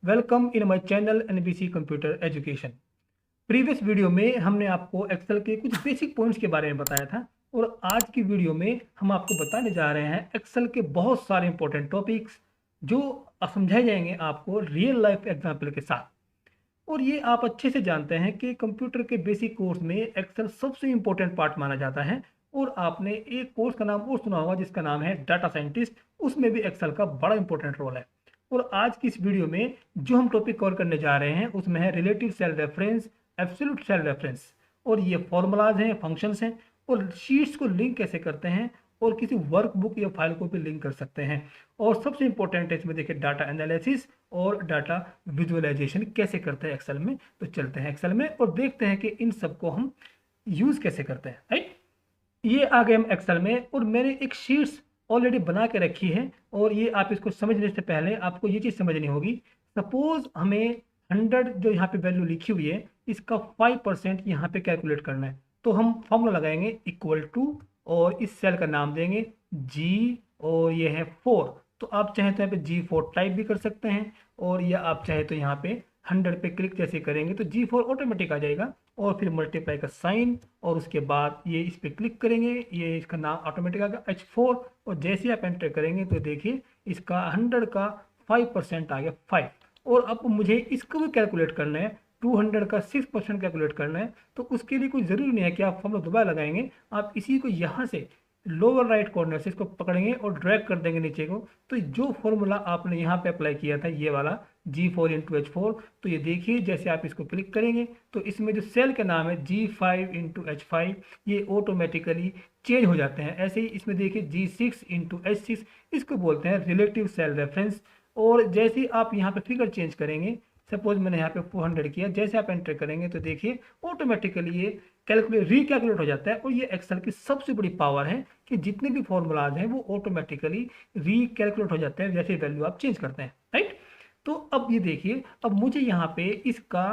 Welcome in my channel NBC computer education. Previous video में हमने आपको एक्सेल के कुछ बेसिक पॉइंट्स के बारे में बताया था और आज की वीडियो में हम आपको बताने जा रहे हैं एक्सेल के बहुत सारे इंपॉर्टेंट टॉपिक्स जो समझाए जाएंगे आपको रियल लाइफ एग्जाम्पल के साथ। और ये आप अच्छे से जानते हैं कि कंप्यूटर के बेसिक कोर्स में एक्सेल सबसे इंपॉर्टेंट पार्ट माना जाता है। और आपने एक कोर्स का नाम और सुना होगा जिसका नाम है डाटा साइंटिस्ट, उसमें भी एक्सेल का बड़ा इंपॉर्टेंट रोल है। और आज की इस वीडियो में जो हम टॉपिक कवर करने जा रहे हैं उसमें है relative cell reference, absolute cell reference. और ये फॉर्मूलाज हैं, फंक्शंस हैं और शीट्स को लिंक कैसे करते हैं और किसी वर्कबुक या फाइल को भी लिंक कर सकते हैं। और सबसे इंपॉर्टेंट है इसमें देखिए डाटा एनालिसिस और डाटा विजुअलाइजेशन कैसे करते हैं एक्सेल में। तो चलते हैं एक्सेल में और देखते हैं कि इन सबको हम यूज कैसे करते हैं। राइट, ये आ गए हम एक्सेल में और मैंने एक शीट्स ऑलरेडी बना के रखी है। और ये आप इसको समझने से पहले आपको ये चीज़ समझनी होगी। सपोज हमें 100 जो यहाँ पे वैल्यू लिखी हुई है इसका 5% यहाँ पे कैलकुलेट करना है। तो हम फॉर्मूला लगाएंगे इक्वल टू और इस सेल का नाम देंगे जी और ये है 4। तो आप चाहें तो यहाँ पे G4 टाइप भी कर सकते हैं और या आप चाहे तो यहाँ पे 100 पे क्लिक जैसे करेंगे तो G4 ऑटोमेटिक आ जाएगा। और फिर मल्टीप्लाई का साइन और उसके बाद ये इस पर क्लिक करेंगे, ये इसका नाम ऑटोमेटिक आएगा H4। और जैसे आप एंटर करेंगे तो देखिए इसका 100 का 5% आ गया 5। और अब मुझे इसको भी कैलकुलेट करना है, 200 का 6% कैलकुलेट करना है। तो उसके लिए कोई ज़रूरी नहीं है कि आप फॉर्मूला दोबारा लगाएंगे, आप इसी को यहाँ से लोअर राइट कॉर्नर से इसको पकड़ेंगे और ड्रैग कर देंगे नीचे को। तो जो फॉर्मूला आपने यहाँ पे अप्लाई किया था ये वाला G4 इंटू H4, तो ये देखिए जैसे आप इसको क्लिक करेंगे तो इसमें जो सेल का नाम है G5 इंटू H5 ये ऑटोमेटिकली चेंज हो जाते हैं। ऐसे ही इसमें देखिए G6 इंटू H6, इसको बोलते हैं रिलेटिव सेल रेफरेंस। और जैसे ही आप यहाँ पे फिगर चेंज करेंगे, सपोज मैंने यहाँ पे 400 किया, जैसे आप एंटर करेंगे तो देखिए ऑटोमेटिकली ये रिकैलकुलेट हो जाता है। और ये एक्सेल की सबसे बड़ी पावर है कि जितने भी फॉर्मूलाज हैं वो ऑटोमेटिकली रिकैलकुलेट हो जाते हैं जैसे वैल्यू आप चेंज करते हैं। राइट, तो अब ये देखिए अब मुझे यहाँ पे इसका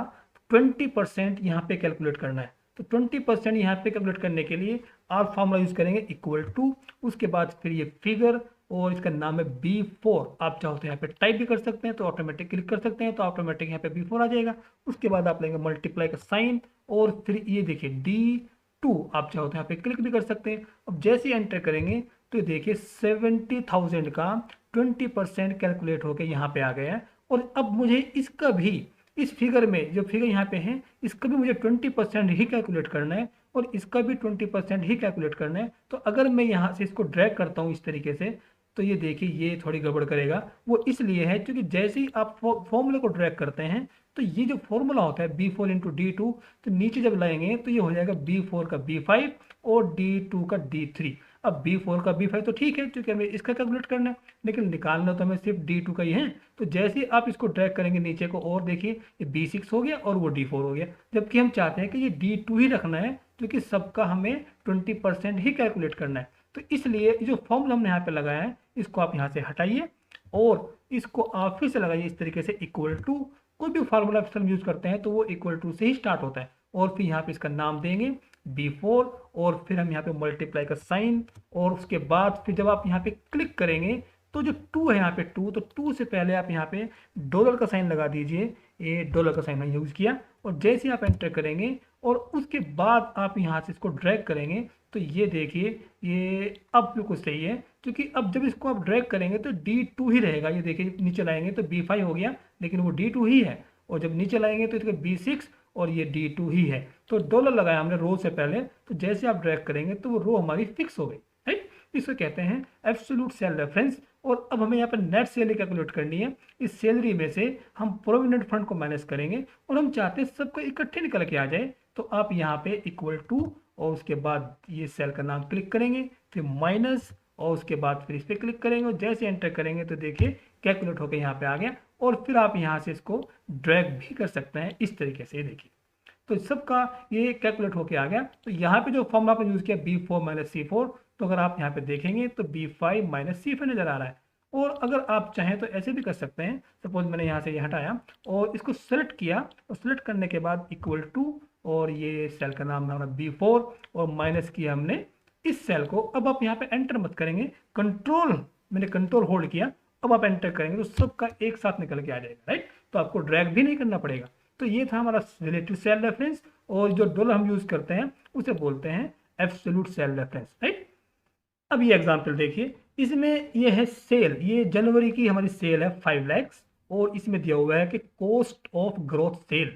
20% यहाँ पे कैलकुलेट करना है। तो 20% यहाँ पे कैलकुलेट करने के लिए आप फॉर्मूला यूज करेंगे इक्वल टू, उसके बाद फिर ये फिगर और इसका नाम है B4। आप चाहो तो यहाँ पे टाइप भी कर सकते हैं तो ऑटोमेटिक क्लिक कर सकते हैं तो ऑटोमेटिक यहाँ पे B4 आ जाएगा। उसके बाद आप लेंगे मल्टीप्लाई का साइन और फिर ये देखिए D2, आप चाहो तो यहाँ पे क्लिक भी कर सकते हैं। अब जैसे एंटर करेंगे तो देखिए 70,000 का 20% कैलकुलेट होकर यहाँ पे आ गया है। और अब मुझे इसका भी इस फिगर में जो फिगर यहाँ पे है इसका भी मुझे 20% ही कैलकुलेट करना है और इसका भी 20% ही कैलकुलेट करना है। तो अगर मैं यहाँ से इसको ड्रैग करता हूँ इस तरीके से तो ये देखिए ये थोड़ी गड़बड़ करेगा। वो इसलिए है क्योंकि जैसे ही आप फॉर्मूले को ड्रैग करते हैं तो ये जो फॉर्मूला होता है B4 इंटू D2, तो नीचे जब लाएंगे तो ये हो जाएगा B4 का B5 और D2 का D3। अब B4 का B5 तो ठीक है क्योंकि हमें इसका कैलकुलेट करना है, लेकिन निकालना तो हमें सिर्फ D2 का ही है। तो जैसे ही आप इसको ड्रैग करेंगे नीचे को और देखिए ये B6 हो गया और वो D4 हो गया, जबकि हम चाहते हैं कि ये D2 ही रखना है क्योंकि सबका हमें 20% ही कैलकुलेट करना है। तो इसलिए जो फॉर्मूला हमने यहाँ पे लगाया है इसको आप यहाँ से हटाइए और इसको आप फिर से लगाइए इस तरीके से इक्वल टू। कोई भी फार्मूला हम यूज करते हैं तो वो इक्वल टू से ही स्टार्ट होता है। और फिर यहाँ पे इसका नाम देंगे B4 और फिर हम यहाँ पे मल्टीप्लाई का साइन और उसके बाद फिर जब आप यहाँ पे क्लिक करेंगे तो जो 2 है यहाँ पे 2, तो 2 से पहले आप यहाँ पे डॉलर का साइन लगा दीजिए। ये डॉलर का साइन यूज किया और जैसे आप एंटर करेंगे और उसके बाद आप यहाँ से इसको ड्रैग करेंगे तो ये देखिए ये अब बिल्कुल सही है क्योंकि अब जब इसको आप ड्रैग करेंगे तो D2 ही रहेगा। ये देखिए नीचे लाएंगे तो B5 हो गया लेकिन वो D2 ही है, और जब नीचे लाएंगे तो इसका B6 और ये D2 ही है। तो डॉलर लगाया हमने रो से पहले, तो जैसे आप ड्रैग करेंगे तो वो रो हमारी फिक्स हो गई। राइट, इसको कहते हैं एब्सोल्यूट सेल रेफरेंस। और अब हमें यहाँ पर नेट सैलरी कैलकुलेट करनी है। इस सैलरी में से हम प्रोविडेंट फंड को माइनस करेंगे और हम चाहते हैं सबको इकट्ठे निकल के आ जाए। तो आप यहाँ पे इक्वल टू और उसके बाद ये सेल का नाम क्लिक करेंगे, फिर माइनस और उसके बाद फिर इस पर क्लिक करेंगे और जैसे एंटर करेंगे तो देखिए कैलकुलेट होकर यहाँ पे आ गया। और फिर आप यहाँ से इसको ड्रैग भी कर सकते हैं इस तरीके से। देखिए तो सबका ये कैलकुलेट होके आ गया। तो यहाँ पे जो फॉर्मूला आपने यूज किया B4 माइनस C4, तो अगर आप यहाँ पे देखेंगे तो B5 माइनस C5 नजर आ रहा है। और अगर आप चाहें तो ऐसे भी कर सकते हैं। सपोज मैंने यहाँ से ये हटाया और इसको सेलेक्ट किया और सेलेक्ट करने के बाद इक्वल टू और ये सेल का नाम है हमारा B4 और माइनस किया हमने इस सेल को। अब आप यहाँ पे एंटर मत करेंगे, मैंने कंट्रोल होल्ड किया, अब आप एंटर करेंगे तो सबका एक साथ निकल के आ जाएगा। राइट, तो आपको ड्रैग भी नहीं करना पड़ेगा। तो ये था हमारा रिलेटिव सेल रेफरेंस, और जो डॉलर हम यूज करते हैं उसे बोलते हैं एब्सोल्यूट सेल रेफरेंस, राइट। अब ये एग्जांपल देखिए, इसमें ये है सेल, ये जनवरी की हमारी सेल है 5 लाख, और इसमें दिया हुआ है कि कॉस्ट ऑफ ग्रोथ सेल,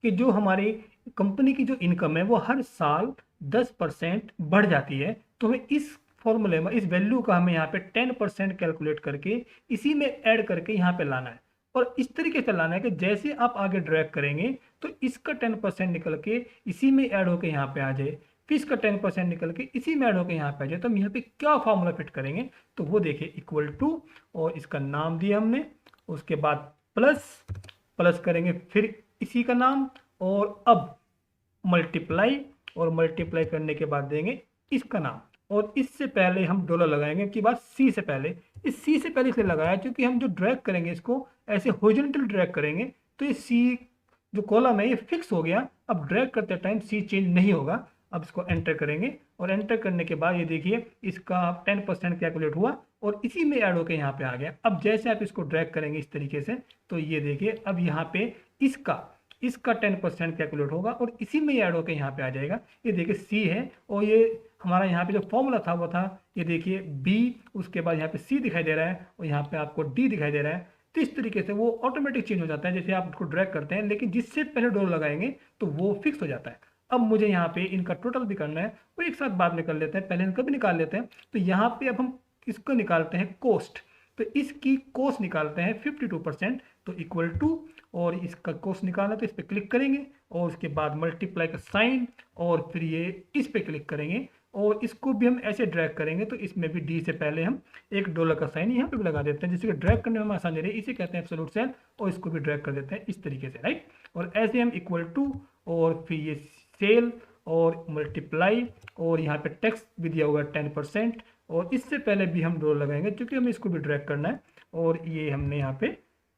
कि जो हमारी कंपनी की जो इनकम है वो हर साल 10% बढ़ जाती है। तो हमें इस फॉर्मूले में इस वैल्यू का हमें यहाँ पे 10% कैलकुलेट करके इसी में ऐड करके यहाँ पे लाना है, और इस तरीके से लाना है कि जैसे आप आगे ड्रैग करेंगे तो इसका 10% निकल के इसी में ऐड होकर यहाँ पे आ जाए, फिर इसका 10% निकल के इसी में ऐड होकर यहाँ पे आ जाए। तो हम यहाँ पे क्या फॉर्मूला फिट करेंगे, तो वो देखिए इक्वल टू, और इसका नाम दिया हमने, उसके बाद प्लस, प्लस करेंगे फिर इसी का नाम, और अब मल्टीप्लाई, और मल्टीप्लाई करने के बाद देंगे इसका नाम, और इससे पहले हम डॉलर लगाएंगे कि बात सी से पहले, इस सी से पहले इसलिए लगाया क्योंकि हम जो ड्रैग करेंगे इसको ऐसे हॉरिजॉन्टल ड्रैग करेंगे तो ये सी जो कॉलम है ये फिक्स हो गया। अब ड्रैग करते टाइम सी चेंज नहीं होगा। अब इसको एंटर करेंगे, और एंटर करने के बाद ये देखिए इसका 10% कैलकुलेट हुआ और इसी में ऐड होकर यहाँ पे आ गया। अब जैसे आप इसको ड्रैग करेंगे इस तरीके से, तो ये देखिए अब यहाँ पे इसका 10% कैलकुलेट होगा और इसी में ऐड होकर यहाँ पे आ जाएगा। ये देखिए सी है, और ये हमारा यहाँ पे जो फॉर्मूला था वो था, ये देखिए बी, उसके बाद यहाँ पे सी दिखाई दे रहा है और यहाँ पे आपको डी दिखाई दे रहा है। तो इस तरीके से वो ऑटोमेटिक चेंज हो जाता है जैसे आप उसको ड्रैग करते हैं, लेकिन जिससे पहले डॉलर लगाएंगे तो वो फिक्स हो जाता है। अब मुझे यहाँ पे इनका टोटल भी करना है, वो एक साथ बाद में कर लेते हैं, पहले इनका भी निकाल लेते हैं। तो यहाँ पे अब हम इसको निकालते हैं कॉस्ट, तो इसकी कॉस्ट निकालते हैं 52%, तो इक्वल टू, और इसका कॉस्ट निकालना तो इस पर क्लिक करेंगे और उसके बाद मल्टीप्लाई का साइन, और फिर ये इस पर क्लिक करेंगे, और इसको भी हम ऐसे ड्रैग करेंगे तो इसमें भी डी से पहले हम एक डॉलर का साइन यहाँ पे भी लगा देते हैं, जिससे कि ड्रैग करने में हमें आसानी रहे। इसे कहते हैं एब्सोल्यूट सेल, और इसको भी ड्रैग कर देते हैं इस तरीके से, राइट। और ऐसे हम इक्वल टू, और फिर ये सेल और मल्टीप्लाई, और यहाँ पे टैक्स भी दिया हुआ है 10%, और इससे पहले भी हम डॉलर लगाएंगे क्योंकि हमें इसको भी ड्रैग करना है, और ये हमने यहाँ पे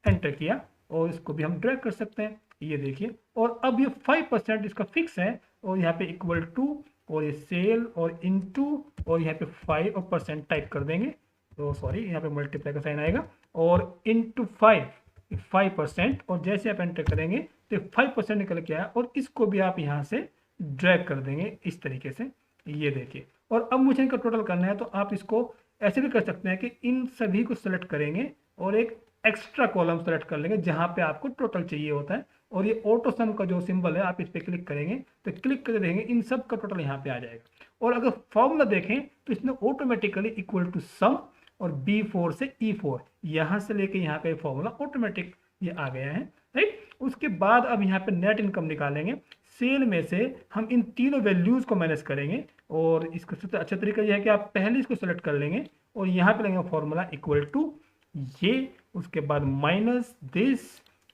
एंटर किया, और इसको भी हम ड्रैग कर सकते हैं, ये देखिए। और अब ये 5% इसका फिक्स है, और यहाँ पे इक्वल टू, और ये सेल और इनटू, और यहाँ पे 5 और परसेंट टाइप कर देंगे, तो सॉरी यहाँ पे मल्टीप्लाई का साइन आएगा, और इनटू 5%, और जैसे आप एंटर करेंगे तो 5% निकल के आया, और इसको भी आप यहाँ से ड्रैग कर देंगे इस तरीके से, ये देखिए। और अब मुझे इनका टोटल करना है, तो आप इसको ऐसे भी कर सकते हैं कि इन सभी को सेलेक्ट करेंगे और एक एक्स्ट्रा कॉलम सेलेक्ट कर लेंगे जहां पे आपको टोटल चाहिए होता है, और ये ऑटो सम का जो सिंबल है आप इस पर क्लिक करेंगे तो क्लिक करके देखेंगे इन सब का टोटल यहाँ पे आ जाएगा। और अगर फॉर्मूला देखें तो इसमें ऑटोमेटिकली इक्वल टू सम, और B4 से E4 यहाँ से लेके यहाँ पे फॉर्मूला ऑटोमेटिक ये आ गया है, राइट। उसके बाद अब यहाँ पे नेट इनकम निकालेंगे। सेल में से हम इन तीनों वैल्यूज को मैनेज करेंगे, और इसका सबसे अच्छा तरीका यह है कि आप पहले इसको सेलेक्ट कर लेंगे और यहाँ पे लेंगे फॉर्मूला इक्वल टू ये, उसके बाद माइनस दिस,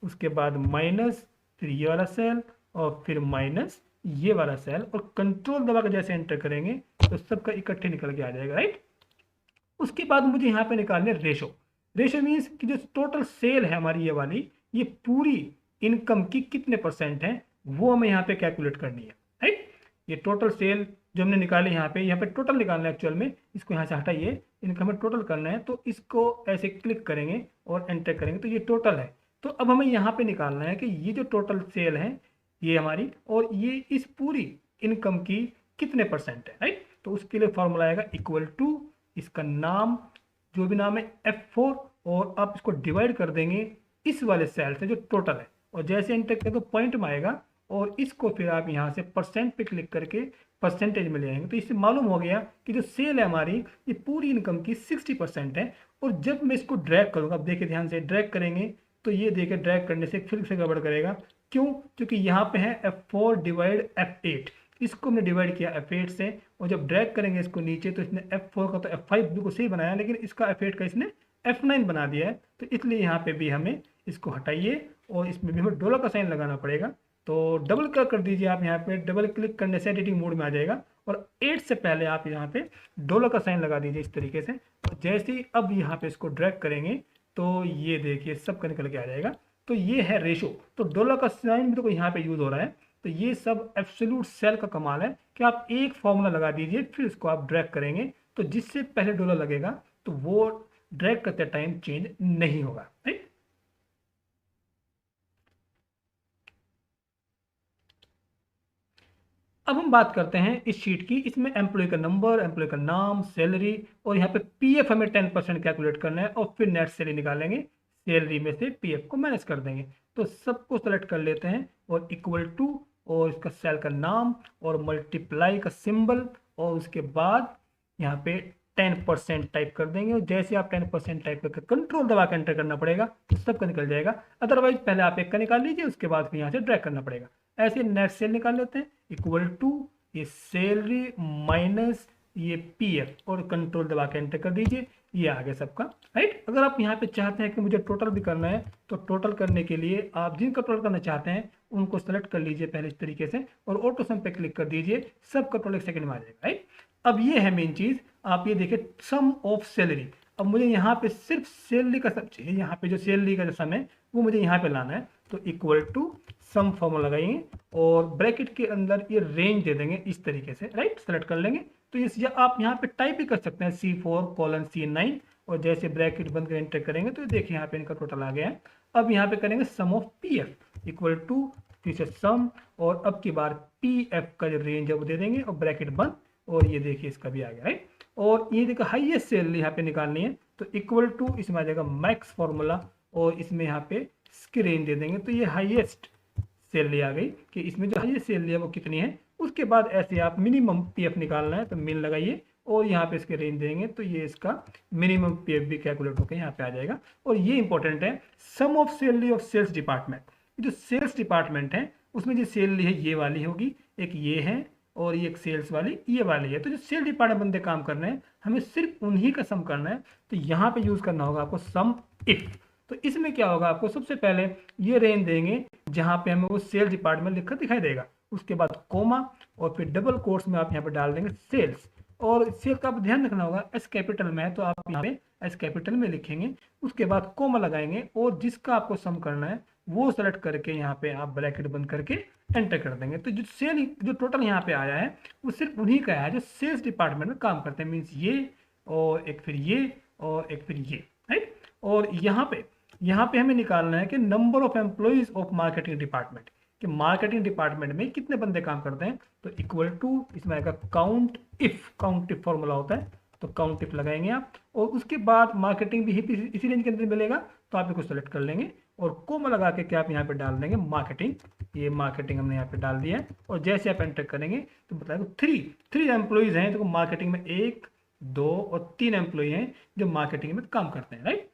उसके बाद माइनस फिर ये वाला सेल, और फिर माइनस ये वाला सेल, और कंट्रोल दबा कर जैसे एंटर करेंगे तो सबका इकट्ठे निकल के आ जाएगा, राइट। उसके बाद मुझे यहाँ पे निकालने रेशो। रेशो मीन्स कि जो टोटल सेल है हमारी ये वाली, ये पूरी इनकम की कितने परसेंट है वो हमें यहाँ पे कैलकुलेट करनी है, राइट। ये टोटल सेल जो हमने निकाले यहाँ पे टोटल निकालना है एक्चुअल में, इसको यहाँ से हटाइए, इनका हमें टोटल करना है, तो इसको ऐसे क्लिक करेंगे और एंटर करेंगे तो ये टोटल है। तो अब हमें यहाँ पे निकालना है कि ये जो टोटल सेल है ये हमारी, और ये इस पूरी इनकम की कितने परसेंट है, राइट। तो उसके लिए फॉर्मूला आएगा इक्वल टू, इसका नाम जो भी नाम है F4, और आप इसको डिवाइड कर देंगे इस वाले सेल से जो टोटल है, और जैसे एंटर करें तो पॉइंट में आएगा, और इसको फिर आप यहाँ से परसेंट पे क्लिक करके परसेंटेज में ले आएंगे। तो इससे मालूम हो गया कि जो सेल है हमारी ये पूरी इनकम की 60% है। और जब मैं इसको ड्रैग करूँगा, अब देखिए ध्यान से ड्रैग करेंगे तो ये देखिए ड्रैग करने से फिर से गड़बड़ करेगा, क्यों? क्योंकि यहाँ पे है F4 डिवाइड F8, इसको हमने डिवाइड किया F8 से, और जब ड्रैग करेंगे इसको नीचे तो इसने F4 का तो F5 बिल्कुल सही बनाया, लेकिन इसका F8 का इसने F9 बना दिया है। तो इसलिए यहाँ पे भी हमें इसको हटाइए, और इसमें भी हमें डॉलर का साइन लगाना पड़ेगा। तो डबल क्लिक कर दीजिए आप, यहाँ पे डबल क्लिक करने से एडिटिंग मोड में आ जाएगा, और 8 से पहले आप यहाँ पे डॉलर का साइन लगा दीजिए इस तरीके से। तो जैसे ही अब यहाँ पे इसको ड्रैग करेंगे तो ये देखिए सबका निकल के आ जाएगा। तो ये है रेशो। तो डॉलर का साइन भी तो यहाँ पे यूज हो रहा है। तो ये सब एब्सोल्यूट सेल का कमाल है कि आप एक फॉर्मूला लगा दीजिए, फिर इसको आप ड्रैग करेंगे तो जिससे पहले डॉलर लगेगा तो वो ड्रैग करते टाइम चेंज नहीं होगा, राइट। अब हम बात करते हैं इस शीट की। इसमें एम्प्लॉय का नंबर, एम्प्लॉय का नाम, सैलरी और यहाँ पे पीएफ हमें 10% कैलकुलेट करना है और फिर नेट सैलरी निकालेंगे। सैलरी में से पीएफ को माइनस कर देंगे। तो सबको सेलेक्ट कर लेते हैं और इक्वल टू और इसका सेल का नाम और मल्टीप्लाई का सिंबल और उसके बाद यहाँ पे 10% टाइप कर देंगे। और जैसे आप 10% टाइप करके कंट्रोल दबा के एंटर करना पड़ेगा तो सबका निकल जाएगा। अदरवाइज पहले आप एक का निकाल लीजिए, उसके बाद फिर यहाँ से ड्रैग करना पड़ेगा। ऐसे नेट सेल निकाल लेते हैं इक्वल टू ये सैलरी माइनस ये पीएफ और कंट्रोल दबा के एंटर कर दीजिए। ये आ गया सबका, राइट। अगर आप यहाँ पे चाहते हैं कि मुझे टोटल भी करना है तो टोटल करने के लिए आप जिनका टोटल करना चाहते हैं उनको सेलेक्ट कर लीजिए पहले इस तरीके से और ऑटो सम पे क्लिक कर दीजिए। सबका टोटल 1 सेकंड में आ जाएगा, राइट। अब ये है मेन चीज, आप ये देखिए सम ऑफ सैलरी। अब मुझे यहाँ पे सिर्फ सैलरी का सम चाहिए। यहाँ पे जो सैलरी का जो सम है वो मुझे यहाँ पे लाना है। तो इक्वल टू सम फॉर्मूला लगाएंगे और ब्रैकेट के अंदर ये रेंज दे देंगे इस तरीके से, राइट। सेलेक्ट कर लेंगे तो ये आप यहाँ पे टाइप भी कर सकते हैं C4:C9 और जैसे ब्रैकेट बंद कर एंटर करेंगे तो देखिए यहाँ पे इनका टोटल आ गया है। अब यहाँ पे करेंगे सम ऑफ पीएफ इक्वल टू फिर से सम और अब की बार पीएफ का जो रेंज है वो दे देंगे और ब्रैकेट बंद और ये देखिए इसका भी आ गया, राइट। और ये देखो हाईएस्ट सैलरी यहाँ पे निकालनी है तो इक्वल टू इसमें आ जाएगा मैक्स फॉर्मूला और इसमें यहाँ पे इसकी रेंज दे देंगे। तो ये हाईएस्ट सैलरी आ गई कि इसमें जो हाईएस्ट सैलरी है वो कितनी है। उसके बाद ऐसे आप मिनिमम पीएफ निकालना है तो मिन लगाइए और यहाँ पे इसके रेंज देंगे तो ये इसका मिनिमम पीएफ भी कैलकुलेट होकर यहाँ पे आ जाएगा। और ये इंपॉर्टेंट है, sum of salary of sales department. जो सेल्स डिपार्टमेंट है उसमें जो सैलरी है ये वाली होगी, एक ये है और ये एक सेल्स वाली ये वाली है। तो जो सेल डिपार्टमेंट बंदे काम कर रहे हैं हमें सिर्फ उन्हीं का सम करना है। तो यहाँ पे यूज करना होगा आपको सम इफ। तो इसमें क्या होगा, आपको सबसे पहले ये रेंज देंगे जहाँ पे हमें वो सेल्स डिपार्टमेंट लिखकर दिखाई देगा। उसके बाद कोमा और फिर डबल कोट्स में आप यहाँ पे डाल देंगे सेल्स। और सेल्स का आप ध्यान रखना होगा एस कैपिटल में है तो आप यहाँ पे एस कैपिटल में लिखेंगे। उसके बाद कोमा लगाएंगे और जिसका आपको सम करना है वो सेलेक्ट करके यहाँ पे आप ब्रैकेट बंद करके एंटर कर देंगे। तो जो टोटल यहाँ पे आया है वो सिर्फ उन्हीं का है जो सेल्स डिपार्टमेंट में काम करते हैं। मीन्स ये और एक फिर ये और एक फिर ये, राइट। और यहाँ पे हमें निकालना है कि number of employees of marketing department, कि मार्केटिंग डिपार्टमेंट में कितने बंदे काम करते हैं। तो इक्वल टू इसमें आएगा काउंट इफ फॉर्मूला होता है तो काउंट इफ लगाएंगे आप। और उसके बाद मार्केटिंग भी इसी रेंज के अंदर मिलेगा तो आप इसको सेलेक्ट कर लेंगे और कोमा लगा के क्या आप यहाँ पे डाल देंगे मार्केटिंग। ये मार्केटिंग हमने यहाँ पे डाल दिया है और जैसे आप एंटर करेंगे तो बताएगा थ्री एम्प्लॉइज हैं। तो मार्केटिंग में 1, 2 और 3 एम्प्लॉय हैं जो मार्केटिंग में काम करते हैं, राइट।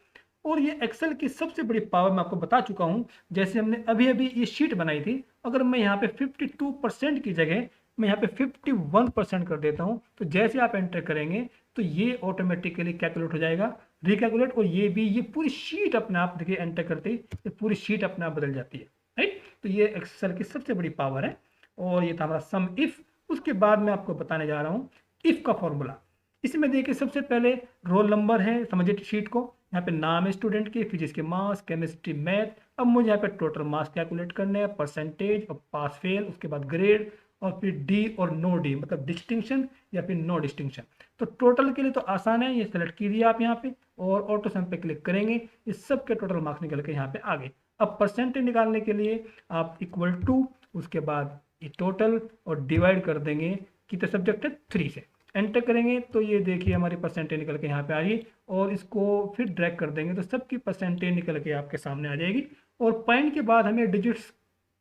और ये एक्सेल की सबसे बड़ी पावर मैं आपको बता चुका हूँ। जैसे हमने अभी अभी ये शीट बनाई थी, अगर मैं यहाँ पे 52% की जगह मैं यहाँ पे 51% कर देता हूँ तो जैसे आप एंटर करेंगे तो ये ऑटोमेटिकली कैलकुलेट हो जाएगा, रिकैलकुलेट। और ये पूरी शीट अपने आप देखिए एंटर करते ही ये पूरी शीट अपने आप बदल जाती है, राइट। तो ये एक्सेल की सबसे बड़ी पावर है। और ये था हमारा सम इफ। उसके बाद मैं आपको बताने जा रहा हूँ इफ का फॉर्मूला। इसमें देखिए सबसे पहले रोल नंबर है, समझिए शीट को। यहाँ पे नाम है स्टूडेंट के, फिजिक्स के मार्क्स, केमिस्ट्री मैथ। अब मुझे यहाँ पे टोटल मार्क्स कैलकुलेट करने हैं, परसेंटेज और पास फेल, उसके बाद ग्रेड और फिर डी और नो डी मतलब डिस्टिंक्शन या फिर नो डिस्टिंक्शन। तो टोटल के लिए तो आसान है, ये सेलेक्ट कीजिए आप यहाँ पे और ऑटो सम पे क्लिक करेंगे, इस सब के टोटल मार्क्स निकल के यहाँ पे आ गए। अब परसेंटेज निकालने के लिए आप इक्वल टू उसके बाद ये टोटल और डिवाइड कर देंगे कितने सब्जेक्ट है 3 से। एंटर करेंगे तो ये देखिए हमारी परसेंटेज निकल के यहाँ पे आ रही है और इसको फिर ड्रैग कर देंगे तो सबकी परसेंटेज निकल के आपके सामने आ जाएगी। और पॉइंट के बाद हमें डिजिट्स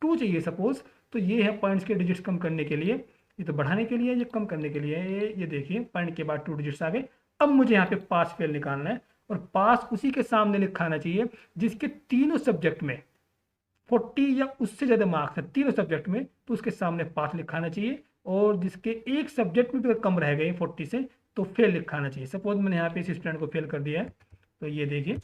2 चाहिए सपोज, तो ये है पॉइंट्स के डिजिट्स कम करने के लिए। ये तो बढ़ाने के लिए, ये कम करने के लिए। ये देखिए पॉइंट के बाद 2 डिजिट्स आ गए। अब मुझे यहाँ पे पास फेल निकालना है और पास उसी के सामने लिखा आना चाहिए जिसके तीनों सब्जेक्ट में 40 या उससे ज़्यादा मार्क्स है, तीनों सब्जेक्ट में, तो उसके सामने पास लिखा आना चाहिए। और जिसके एक सब्जेक्ट में भी कम रह गए 40 से तो फेल लिखा आना चाहिए। सपोज मैंने यहाँ पे इस स्टूडेंट को फेल कर दिया है तो ये देखिए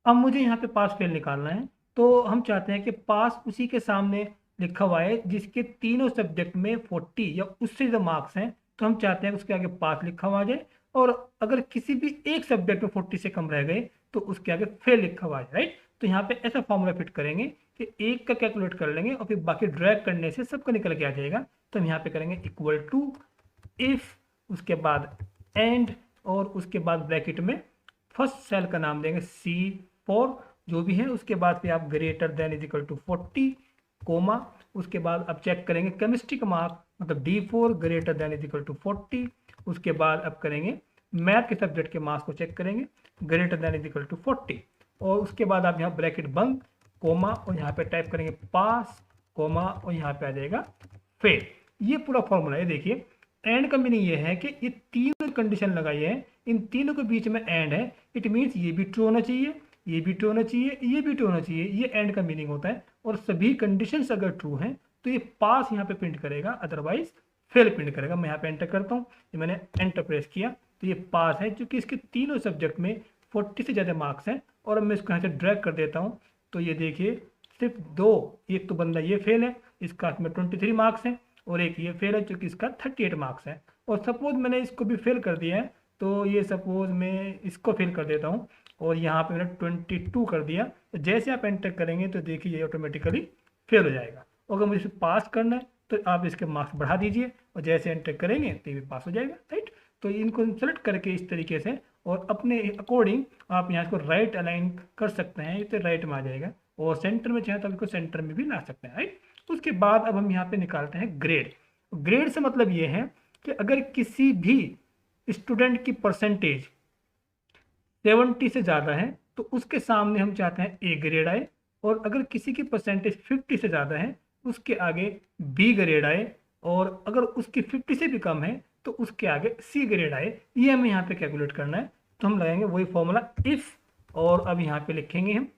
अब मुझे यहाँ पे पास फेल निकालना है। तो हम चाहते हैं कि पास उसी के सामने लिखा हुआ है जिसके तीनों सब्जेक्ट में 40 या उससे ज़्यादा मार्क्स हैं, तो हम चाहते हैं उसके आगे पास लिखा हुआ आ जाए। और अगर किसी भी एक सब्जेक्ट में 40 से कम रह गए तो उसके आगे फेल लिखा हुआ है, राइट। तो यहाँ पे ऐसा फॉर्मूला फिट करेंगे कि एक का कैलकुलेट कर लेंगे और फिर बाकी ड्रैग करने से सबका निकल के आ जाएगा। तो हम यहाँ पे करेंगे इक्वल टू इफ, उसके बाद एंड और उसके बाद ब्रैकेट में फर्स्ट सेल का नाम देंगे C4 जो भी है। उसके बाद फिर आप greater than is equal to 40 comma, उसके बाद अब चेक करेंगे केमिस्ट्री का मार्क, मतलब D4 greater than is equal to 40। उसके बाद अब करेंगे मैथ के सब्जेक्ट के मार्क्स को चेक करेंगे, greater than is equal to 40। और उसके बाद आप यहाँ ब्रैकेट बंद, कोमा, और यहाँ पे टाइप करेंगे पास, कोमा, और यहाँ पे आ जाएगा फेल। ये पूरा फॉर्मूला है। देखिए एंड का मीनिंग ये है कि ये तीनों कंडीशन लगाई है, इन तीनों के बीच में एंड है, इट मीन्स ये भी ट्रू होना चाहिए, ये भी ट्रू होना चाहिए, ये भी ट्रू होना चाहिए, ये एंड का मीनिंग होता है। और सभी कंडीशंस अगर ट्रू हैं तो ये पास यहाँ पे प्रिंट करेगा, अदरवाइज फेल प्रिंट करेगा। मैं यहाँ पे एंटर करता हूँ, ये मैंने एंटर प्रेस किया तो ये पास है, क्योंकि इसके तीनों सब्जेक्ट में 40 से ज़्यादा मार्क्स हैं। और अब मैं इसको यहाँ से ड्रैग कर देता हूँ तो ये देखिए सिर्फ दो, एक तो बंदा ये फेल है, इसका इसमें 23 मार्क्स हैं, और एक ये फेल है चूँकि इसका 38 मार्क्स है। और सपोज मैंने इसको भी फेल कर दिया है, तो ये सपोज मैं इसको फेल कर देता हूँ और यहाँ पे मैंने 22 कर दिया, तो जैसे आप एंटर करेंगे तो देखिए ये ऑटोमेटिकली फेल हो जाएगा। अगर मुझे पास करना है तो आप इसके मार्क्स बढ़ा दीजिए, और जैसे एंटर करेंगे तो ये भी पास हो जाएगा, राइट। तो इनको सेलेक्ट करके इस तरीके से और अपने अकॉर्डिंग आप यहाँ इसको राइट अलाइन कर सकते हैं, ये तो राइट में आ जाएगा। और सेंटर में चाहे तो इसको सेंटर में भी ला सकते हैं, राइट। उसके बाद अब हम यहाँ पे निकालते हैं ग्रेड। ग्रेड से मतलब ये है कि अगर किसी भी स्टूडेंट की परसेंटेज 70 से ज़्यादा है तो उसके सामने हम चाहते हैं ए ग्रेड आए, और अगर किसी की परसेंटेज 50 से ज़्यादा है उसके आगे बी ग्रेड आए, और अगर उसकी 50 से भी कम है तो उसके आगे सी ग्रेड आए। ये हमें यहाँ पे कैलकुलेट करना है, तो हम लगाएंगे वही फॉर्मूला इफ़, और अब यहाँ पे लिखेंगे हम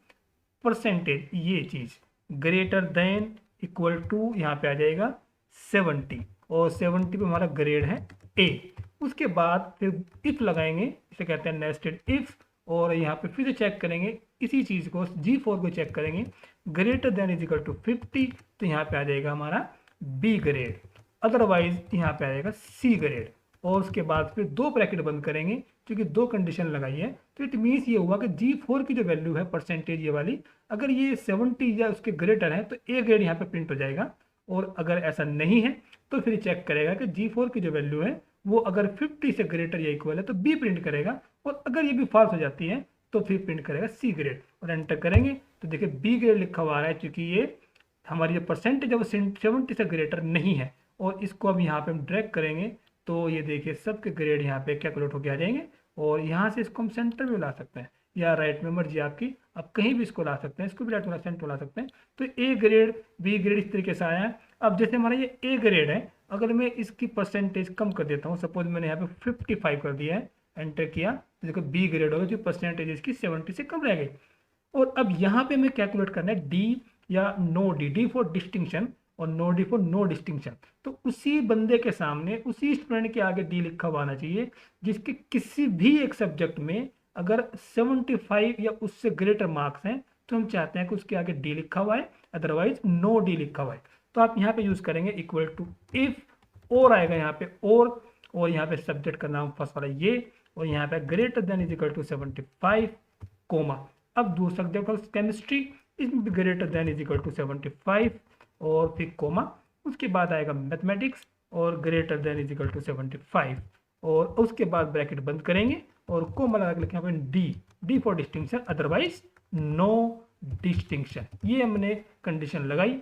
परसेंटेज, ये चीज़ ग्रेटर देन इक्वल टू यहाँ पे आ जाएगा 70, और 70 पे हमारा ग्रेड है ए। उसके बाद फिर इफ़ लगाएंगे, इसे कहते हैं नेस्टेड इफ़, और यहाँ पे फिर से चेक करेंगे इसी चीज़ को, G4 को चेक करेंगे, greater than is equal to 50, तो यहाँ पे आ जाएगा हमारा बी ग्रेड, अदरवाइज यहाँ पे आएगा सी ग्रेड। और उसके बाद फिर दो ब्रैकेट बंद करेंगे, क्योंकि दो कंडीशन लगाई है, तो इट मीन्स ये हुआ कि G4 की जो वैल्यू है परसेंटेज ये वाली, अगर ये 70 या उसके ग्रेटर है तो ए ग्रेड यहाँ पे प्रिंट हो जाएगा, और अगर ऐसा नहीं है तो फिर चेक करेगा कि G4 की जो वैल्यू है वो अगर 50 से ग्रेटर या इक्वल है तो बी प्रिंट करेगा, और अगर ये भी फॉल्स हो जाती है तो फिर प्रिंट करेगा सी ग्रेड। और एंटर करेंगे तो देखिए बी ग्रेड लिखा हुआ आ रहा है, क्योंकि ये हमारी जो परसेंटेज है वो 70 से ग्रेटर नहीं है। और इसको अब यहाँ पे हम ड्रैग करेंगे तो ये देखिए सबके ग्रेड यहाँ पे कैलकुलेट होके आ जाएंगे, और यहाँ से इसको हम सेंटर में ला सकते हैं या राइट में, मर्जी आपकी, आप कहीं भी इसको ला सकते हैं, इसको भी राइट में सेंटर ला सकते हैं। तो ए ग्रेड बी ग्रेड इस तरीके से आया है। अब जैसे हमारा ये ए ग्रेड है, अगर मैं इसकी परसेंटेज कम कर देता हूँ, सपोज मैंने यहाँ पे 55 कर दिया है, एंटर किया तो देखो बी ग्रेड होगा, जो परसेंटेज इसकी 70 से कम रह गई। और अब यहाँ पे हमें कैलकुलेट करना है डी या no D, D for distinction और no D for no distinction. तो उसी बंदे के सामने, उसी स्टूडेंट के आगे डी लिखा हुआ आना चाहिए जिसके किसी भी एक सब्जेक्ट में अगर 75 या उससे ग्रेटर मार्क्स हैं, तो हम चाहते हैं कि उसके आगे डी लिखा हुआ है, अदरवाइज नो डी लिखा हुआ है। तो आप यहाँ पे यूज करेंगे इक्वल टू इफ, और आएगा यहाँ पे और यहाँ पे सब्जेक्ट का नाम फर्स्ट वाला ये, और यहाँ पे greater than is equal to 75, comma. अब दूसरा सब्जेक्ट केमिस्ट्री, इसमें भी greater than is equal to 75 और फिर कोमा। उसके बाद आएगा मैथमेटिक्स और greater than is equal to 75, और उसके बाद ब्रैकेट बंद करेंगे और कोमा लगा के लिखेंगे अपन D, D for distinction, otherwise no distinction. ये हमने कंडीशन लगाई।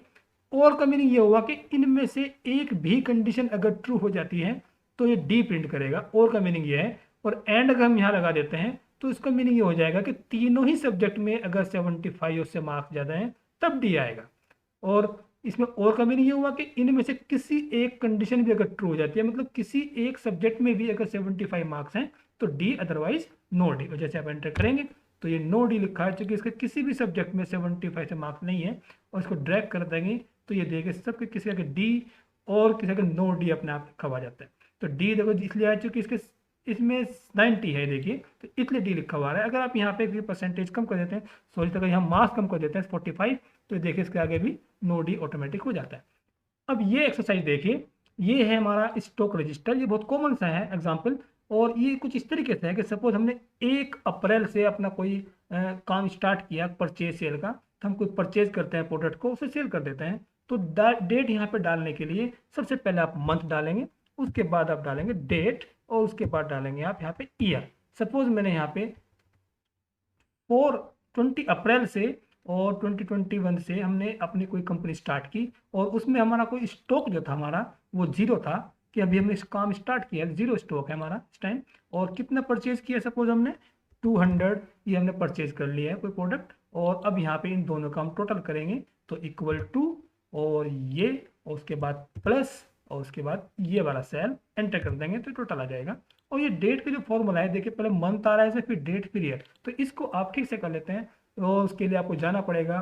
और का मीनिंग ये हुआ कि इनमें से एक भी कंडीशन अगर ट्रू हो जाती है तो ये डी प्रिंट करेगा, और का मीनिंग ये है। और एंड अगर हम यहाँ लगा देते हैं तो इसका मीनिंग ये हो जाएगा कि तीनों ही सब्जेक्ट में अगर 75 उससे मार्क्स ज़्यादा हैं तब डी आएगा। और इसमें और का मीनिंग ये हुआ कि इनमें से किसी एक कंडीशन भी अगर ट्रू हो जाती है, मतलब किसी एक सब्जेक्ट में भी अगर 75 मार्क्स हैं तो डी, अदरवाइज नो डी। और जैसे आप एंटर करेंगे तो ये नो डी लिखा है, क्योंकि इसके किसी भी सब्जेक्ट में 75 से मार्क्स नहीं है। और इसको ड्रैग कर देंगे तो ये देखिए सबके किसी का डी और किसी का नो डी अपने आप लिखा हुआ जाता है। तो डी देखो इसलिए आया चूँकि इसके इसमें 90 है, देखिए तो इसलिए डी लिखा हुआ है। अगर आप यहाँ पे परसेंटेज कम कर देते हैं, सॉरी अगर यहाँ मार्क्स कम कर देते हैं 45, तो देखिए इसके आगे भी नो डी ऑटोमेटिक हो जाता है। अब ये एक्सरसाइज देखिए, ये है हमारा स्टॉक रजिस्टर, ये बहुत कॉमन सा है एग्जाम्पल। और ये कुछ इस तरीके से है कि सपोज हमने 1 अप्रैल से अपना कोई काम स्टार्ट किया परचेज सेल का, तो हम कोई परचेज करते हैं प्रोडक्ट को, उसे सेल कर देते हैं। तो डेट यहाँ पे डालने के लिए सबसे पहले आप मंथ डालेंगे, उसके बाद आप डालेंगे डेट, और उसके बाद डालेंगे आप यहाँ पे ईयर। सपोज मैंने यहाँ पे 20 अप्रैल से और 2021 से हमने अपनी कोई कंपनी स्टार्ट की और उसमें हमारा कोई स्टॉक जो था हमारा वो जीरो था, कि अभी हमने इस काम स्टार्ट किया, जीरो स्टॉक है हमारा इस टाइम। और कितना परचेज किया, सपोज हमने 200 ये हमने परचेज कर लिया है कोई प्रोडक्ट। और अब यहाँ पे इन दोनों का हम टोटल करेंगे तो इक्वल टू, और ये, और उसके बाद प्लस, और उसके बाद ये वाला सेल एंटर कर देंगे तो टोटल आ जाएगा। और ये डेट का जो फॉर्मूला है, देखिए पहले मंथ आ रहा है इसमें, फिर डेट, फिर ईयर, तो इसको आप ठीक से कर लेते हैं। तो उसके लिए आपको जाना पड़ेगा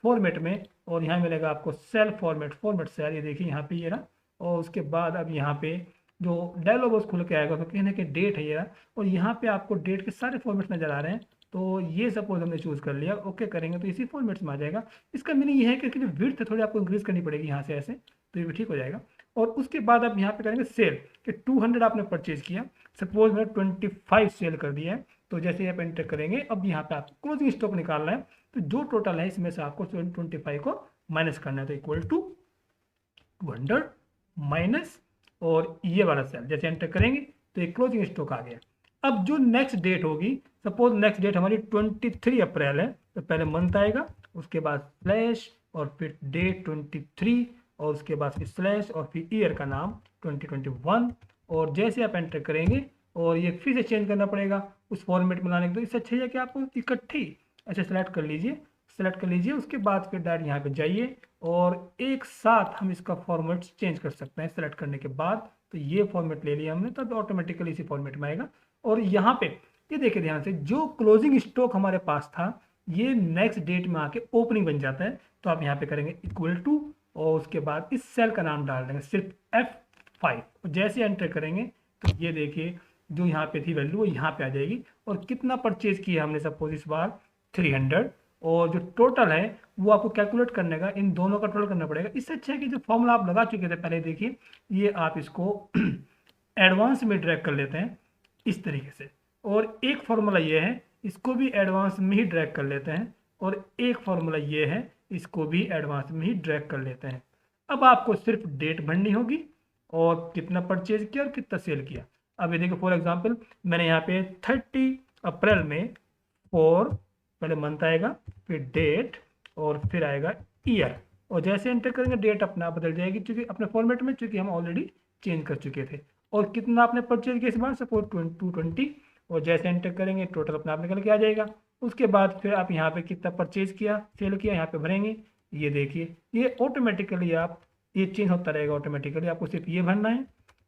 फॉर्मेट में, और यहाँ मिलेगा आपको सेल फॉर्मेट, फॉर्मेट सेल, ये देखिए यहाँ पे ये रहा। और उसके बाद अब यहाँ पे जो डायलॉग बॉक्स खुल के आएगा तो कहने के डेट है ये रहा, और यहाँ पे आपको डेट के सारे फॉर्मेट नजर आ रहे हैं। तो ये सपोज हमने चूज कर लिया, ओके करेंगे तो इसी फॉर्मेट में आ जाएगा। इसका मीनिंग ये है कि जो विड्थ है थोड़ी आपको इंक्रीज करनी पड़ेगी यहाँ से ऐसे, तो ये भी ठीक हो जाएगा। और उसके बाद अब यहाँ पे करेंगे सेल, कि 200 आपने परचेज किया, सपोज मैंने 25 सेल कर दिया है। तो जैसे आप एंटर करेंगे, अब यहाँ पे आपको क्लोजिंग स्टॉक निकालना है, तो जो टोटल है इसमें से आपको 25 को माइनस करना है, तो इक्वल टू 200 माइनस, और ये वाला सेल जैसे एंटर करेंगे तो ये क्लोजिंग स्टॉक आ गया। अब जो नेक्स्ट डेट होगी, सपोज नेक्स्ट डेट हमारी 23 अप्रैल है, तो पहले मंथ आएगा, उसके बाद स्लैश, और फिर डेट 23, और उसके बाद फिर स्लैश, और फिर ईयर का नाम 2021। और जैसे आप एंटर करेंगे, और ये फिर से चेंज करना पड़ेगा उस फॉर्मेट में लाने के, तो इससे अच्छा है कि आपको इकट्ठी ऐसे सेलेक्ट कर लीजिए, सेलेक्ट कर लीजिए। उसके बाद फिर डायरेक्ट यहाँ पे जाइए, और एक साथ हम इसका फॉर्मेट चेंज कर सकते हैं सेलेक्ट करने के बाद। तो ये फॉर्मेट ले लिया हमने, तब ऑटोमेटिकली इसी फॉर्मेट में आएगा। और यहाँ पे ये देखिए ध्यान से, जो क्लोजिंग स्टॉक हमारे पास था ये नेक्स्ट डेट में आके ओपनिंग बन जाता है। तो आप यहाँ पे करेंगे इक्वल टू, और उसके बाद इस सेल का नाम डाल देंगे सिर्फ F5, और जैसे एंटर करेंगे तो ये देखिए जो यहाँ पे थी वैल्यू वो यहाँ पे आ जाएगी। और कितना परचेज किया हमने, सपोज इस बार 300, और जो टोटल है वो आपको कैलकुलेट करने का, इन दोनों का टोटल करना पड़ेगा। इससे अच्छा है कि जो फॉर्मूला आप लगा चुके थे पहले, देखिए ये आप इसको एडवांस में ड्रैग कर लेते हैं इस तरीके से। और एक फॉर्मूला ये है, इसको भी एडवांस में ही ड्रैग कर लेते हैं। और एक फॉर्मूला ये है, इसको भी एडवांस में ही ड्रैग कर लेते हैं। अब आपको सिर्फ डेट भरनी होगी, और कितना परचेज किया और कितना सेल किया। अब ये देखो फॉर एग्जांपल मैंने यहाँ पे 30 अप्रैल में, फॉर पहले मंथ आएगा, फिर डेट, और फिर आएगा ईयर। और जैसे एंटर करेंगे डेट अपना आप बदल जाएगी, क्योंकि अपने फॉर्मेट में, क्योंकि हम ऑलरेडी चेंज कर चुके थे। और कितना आपने परचेज किया इस बार, सपोज 220, और जैसे एंटर करेंगे टोटल अपना आप निकल के आ जाएगा। उसके बाद फिर आप यहाँ पे कितना परचेज किया सेल किया यहाँ पे भरेंगे। ये देखिए ये ऑटोमेटिकली आप, ये चेंज होता रहेगा ऑटोमेटिकली, आपको सिर्फ ये भरना है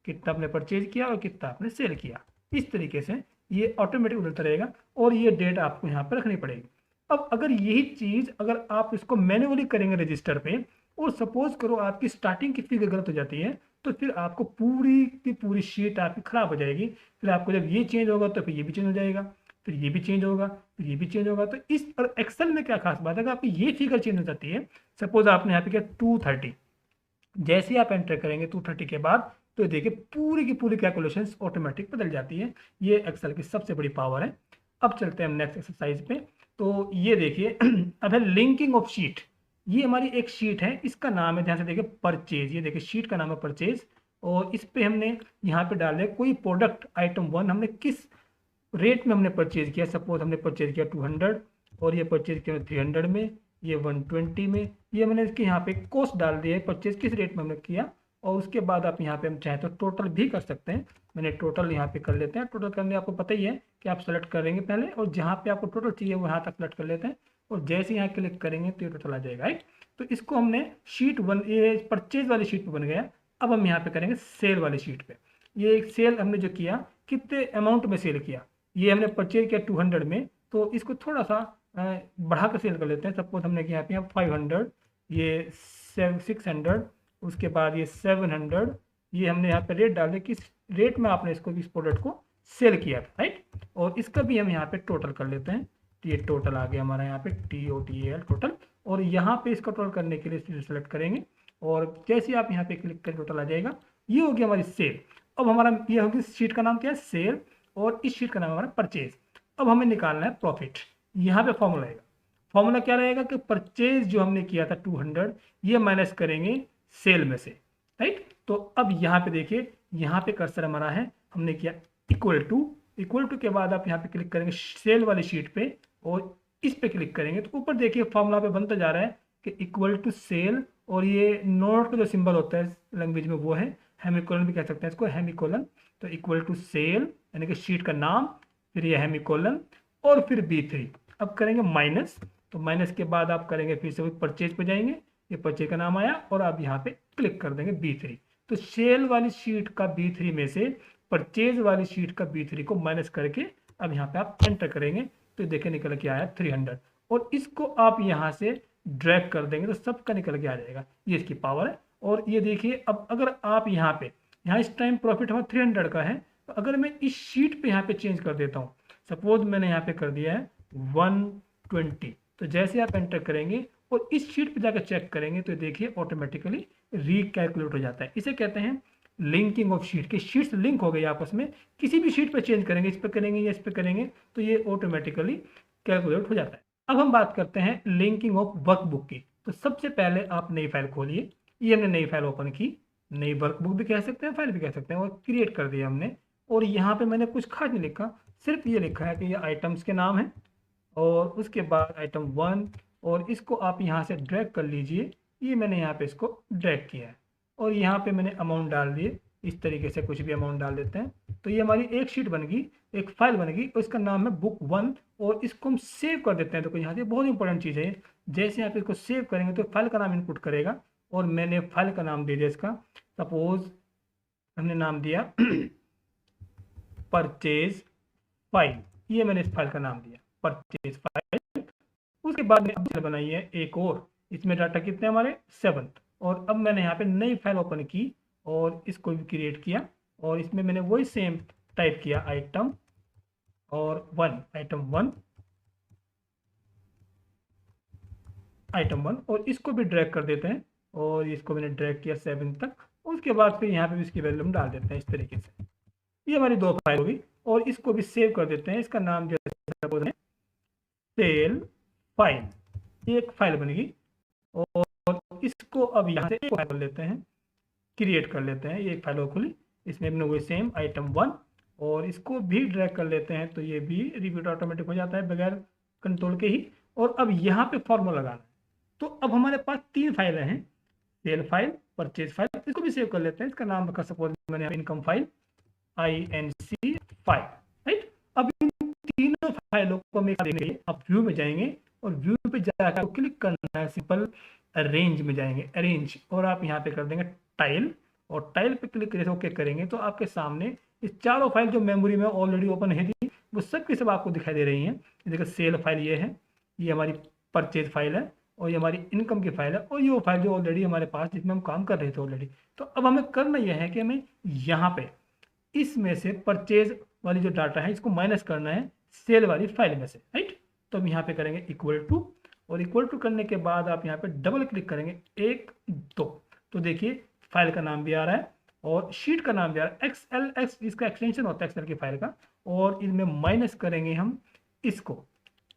कितना आपने परचेज किया और कितना आपने सेल किया। इस तरीके से ये ऑटोमेटिक बदलता रहेगा, और ये डेट आपको यहाँ पर रखनी पड़ेगी। अब अगर यही चीज़ अगर आप इसको मैन्युअली करेंगे रजिस्टर पे, और सपोज करो आपकी स्टार्टिंग की फिगर गलत हो जाती है, तो फिर आपको पूरी की पूरी शीट आपकी खराब हो जाएगी। फिर आपको जब ये चेंज होगा तो फिर ये भी चेंज हो जाएगा, फिर ये भी चेंज होगा, फिर ये भी चेंज होगा। तो इस और एक्सेल में क्या खास बात है, अगर आपकी ये फिगर चेंज हो जाती है, सपोज आपने यहाँ पे किया 230, जैसे आप एंटर करेंगे 230 के बाद, तो देखिए पूरी की पूरी कैलकुलेशंस ऑटोमेटिक बदल जाती है। ये एक्सेल की सबसे बड़ी पावर है। अब चलते हैं हम नेक्स्ट एक्सरसाइज पे। तो ये देखिए अब है लिंकिंग ऑफ शीट। ये हमारी एक शीट है, इसका नाम है, ध्यान से देखिए परचेज। ये देखिए शीट का नाम है परचेज, और इस पे हमने यहाँ पे डाल दिया कोई प्रोडक्ट आइटम 1 हमने किस रेट में हमने परचेज किया। सपोज हमने परचेज किया 200, और ये परचेज किया 300 में, ये 120 में। ये मैंने इसके यहाँ पे कॉस्ट डाल दिया है, परचेज किस रेट में हमने किया। और उसके बाद आप यहाँ पे हम चाहें तो टोटल भी कर सकते हैं। मैंने टोटल यहाँ पे कर लेते हैं। टोटल करने आपको पता ही है कि आप सेलेक्ट करेंगे पहले, और जहाँ पे आपको टोटल चाहिए वो यहाँ तक सेलेक्ट कर लेते हैं, और जैसे यहाँ क्लिक करेंगे तो ये टोटल आ जाएगा, राइट। तो इसको हमने शीट 1, ये परचेज वाली शीट पे बन गया। अब हम यहाँ पे करेंगे सेल वाली शीट पे। ये एक सेल हमने जो किया, कितने अमाउंट में सेल किया, ये हमने परचेज किया 200 में, तो इसको थोड़ा सा बढ़ा कर सेल कर लेते हैं। सपोज हमने किया यहाँ पे 500, ये 600, उसके बाद ये 700। ये हमने यहाँ पे रेट डाल दिया, किस रेट में आपने इसको इस प्रोडक्ट को सेल किया था, राइट। और इसका भी हम यहाँ पे टोटल कर लेते हैं। तो ये टोटल आ गया हमारा यहाँ पे TOTAL टोटल। और यहाँ पे इसका टोटल करने के लिए सेलेक्ट करेंगे, और जैसे आप यहाँ पे क्लिक करें टोटल आ जाएगा। ये हो गया हमारी सेल। अब हमारा ये होगी शीट का नाम क्या है, सेल, और इस शीट का नाम हमारा परचेज। अब हमें निकालना है प्रॉफिट। यहाँ पे फॉर्मूला आएगा, फॉर्मूला क्या रहेगा कि परचेज जो हमने किया था 200, ये माइनस करेंगे सेल में से, राइट। तो अब यहाँ पे देखिए, यहाँ पे कर्सर हमारा है, हमने किया इक्वल टू के बाद आप यहाँ पे क्लिक करेंगे सेल वाली शीट पे, और इस पे क्लिक करेंगे तो ऊपर देखिए फॉर्मूला पे बनता जा रहा है कि इक्वल टू सेल, और ये नोट का जो सिंबल होता है लैंग्वेज में वो है हेमिकोलन भी कह सकते हैं इसको, हेमिकोलन। तो इक्वल टू सेल यानी कि शीट का नाम, फिर ये हेमिकोलन और फिर B3। अब करेंगे माइनस, तो माइनस के बाद आप करेंगे फिर से परचेज पे जाएंगे, ये परचेज का नाम आया और आप यहाँ पे क्लिक कर देंगे B3। तो सेल वाली शीट का B3 में से परचेज वाली शीट का B3 को माइनस करके अब यहाँ पे आप एंटर करेंगे तो देखिए निकल के आया 300, और इसको आप यहाँ से ड्रैग कर देंगे तो सबका निकल के आ जाएगा। ये इसकी पावर है। और ये देखिए अब अगर आप यहाँ इस टाइम प्रॉफिट हमारा 300 का है, तो अगर मैं इस शीट पे यहाँ पे चेंज कर देता हूँ, सपोज मैंने यहाँ पे कर दिया है 120, तो जैसे आप एंटर करेंगे और इस शीट पे जाकर चेक करेंगे तो देखिए ऑटोमेटिकली रिकैलकुलेट हो जाता है। इसे कहते हैं लिंकिंग ऑफ शीट, के शीट्स लिंक हो गई आपस में। किसी भी शीट पे चेंज करेंगे, इस पे करेंगे या इस पे करेंगे तो ये ऑटोमेटिकली कैलकुलेट हो जाता है। अब हम बात करते हैं लिंकिंग ऑफ वर्कबुक की। तो सबसे पहले आप नई फाइल खोलिए, ये हमने नई फाइल ओपन की, नई वर्कबुक भी कह सकते हैं, फाइल भी कह सकते हैं, और क्रिएट कर दिया हमने। और यहाँ पे मैंने कुछ खास नहीं लिखा, सिर्फ ये लिखा है कि ये आइटम्स के नाम है और उसके बाद आइटम 1, और इसको आप यहाँ से ड्रैग कर लीजिए। ये मैंने यहाँ पे इसको ड्रैग किया है और यहाँ पे मैंने अमाउंट डाल दिए, इस तरीके से कुछ भी अमाउंट डाल देते हैं तो ये हमारी एक शीट बन गई, एक फाइल बन गई और इसका नाम है बुक 1, और इसको हम सेव कर देते हैं। तो यहाँ से बहुत इंपॉर्टेंट चीज़ है, जैसे आप इसको सेव करेंगे तो फाइल का नाम इनपुट करेगा, और मैंने फाइल का नाम दे दिया इसका, सपोज हमने नाम दिया परचेज फाइल, ये मैंने इस फाइल का नाम दिया परचेज फाइल। उसके बाद मैंने बनाई है एक और, इसमें डाटा कितने हमारे 7, और अब मैंने यहाँ पे नई फाइल ओपन की और इसको भी क्रिएट किया, और इसमें मैंने वही सेम टाइप किया आइटम और 1, आइटम 1, और इसको भी ड्रैग कर देते हैं, और इसको मैंने ड्रैग किया 7 तक। उसके बाद फिर यहाँ पे भी इसकी वैल्यू हम डाल देते हैं इस तरीके से। ये हमारी 2 फाइल होगी, और इसको भी सेव कर देते हैं, इसका नाम जैसे सेल फाइल, एक फाइल बनेगी, और इसको अब यहाँ से एक फाइल लेते हैं, क्रिएट कर लेते हैं, ये एक फाइल खुली, इसमें हमने वही सेम आइटम 1, और इसको भी ड्रैग कर लेते हैं तो ये भी रिपीट ऑटोमेटिक हो जाता है बगैर कंट्रोल के ही। और अब यहाँ पे फॉर्मूला लगाना है, तो अब हमारे पास 3 फाइलें हैं, सेल फाइल, परचेज फाइल, इसको भी सेव कर लेते हैं, इसका नाम रखा सपोज मैंने income file, INC file, right. अब इन तीनों फाइलों को हम देखेंगे, अब व्यू में जाएंगे और व्यू पे जाकर क्लिक करना है, सिंपल अरेंज में जाएंगे, अरेंज, और आप यहाँ पे कर देंगे टाइल, और टाइल पे क्लिक करके ओके करेंगे तो आपके सामने इस चारों फाइल जो मेमोरी में ऑलरेडी ओपन है थी वो सब की सब आपको दिखाई दे रही हैं। देखिए सेल फाइल ये है, ये हमारी परचेज फाइल है, और ये हमारी इनकम की फाइल है, और ये वो फाइल जो ऑलरेडी हमारे पास जिसमें हम काम कर रहे थे ऑलरेडी। तो अब हमें करना यह है कि हमें यहाँ पे इसमें से परचेज वाली जो डाटा है इसको माइनस करना है सेल वाली फाइल में से, राइट। तो हम यहाँ पे करेंगे इक्वल टू, और इक्वल टू करने के बाद आप यहाँ पे डबल क्लिक करेंगे 1 2, तो देखिए फाइल का नाम भी आ रहा है और शीट का नाम भी आ रहा है, XLX इसका एक्सटेंशन होता है एक्सेल की फाइल का, और इसमें माइनस करेंगे हम इसको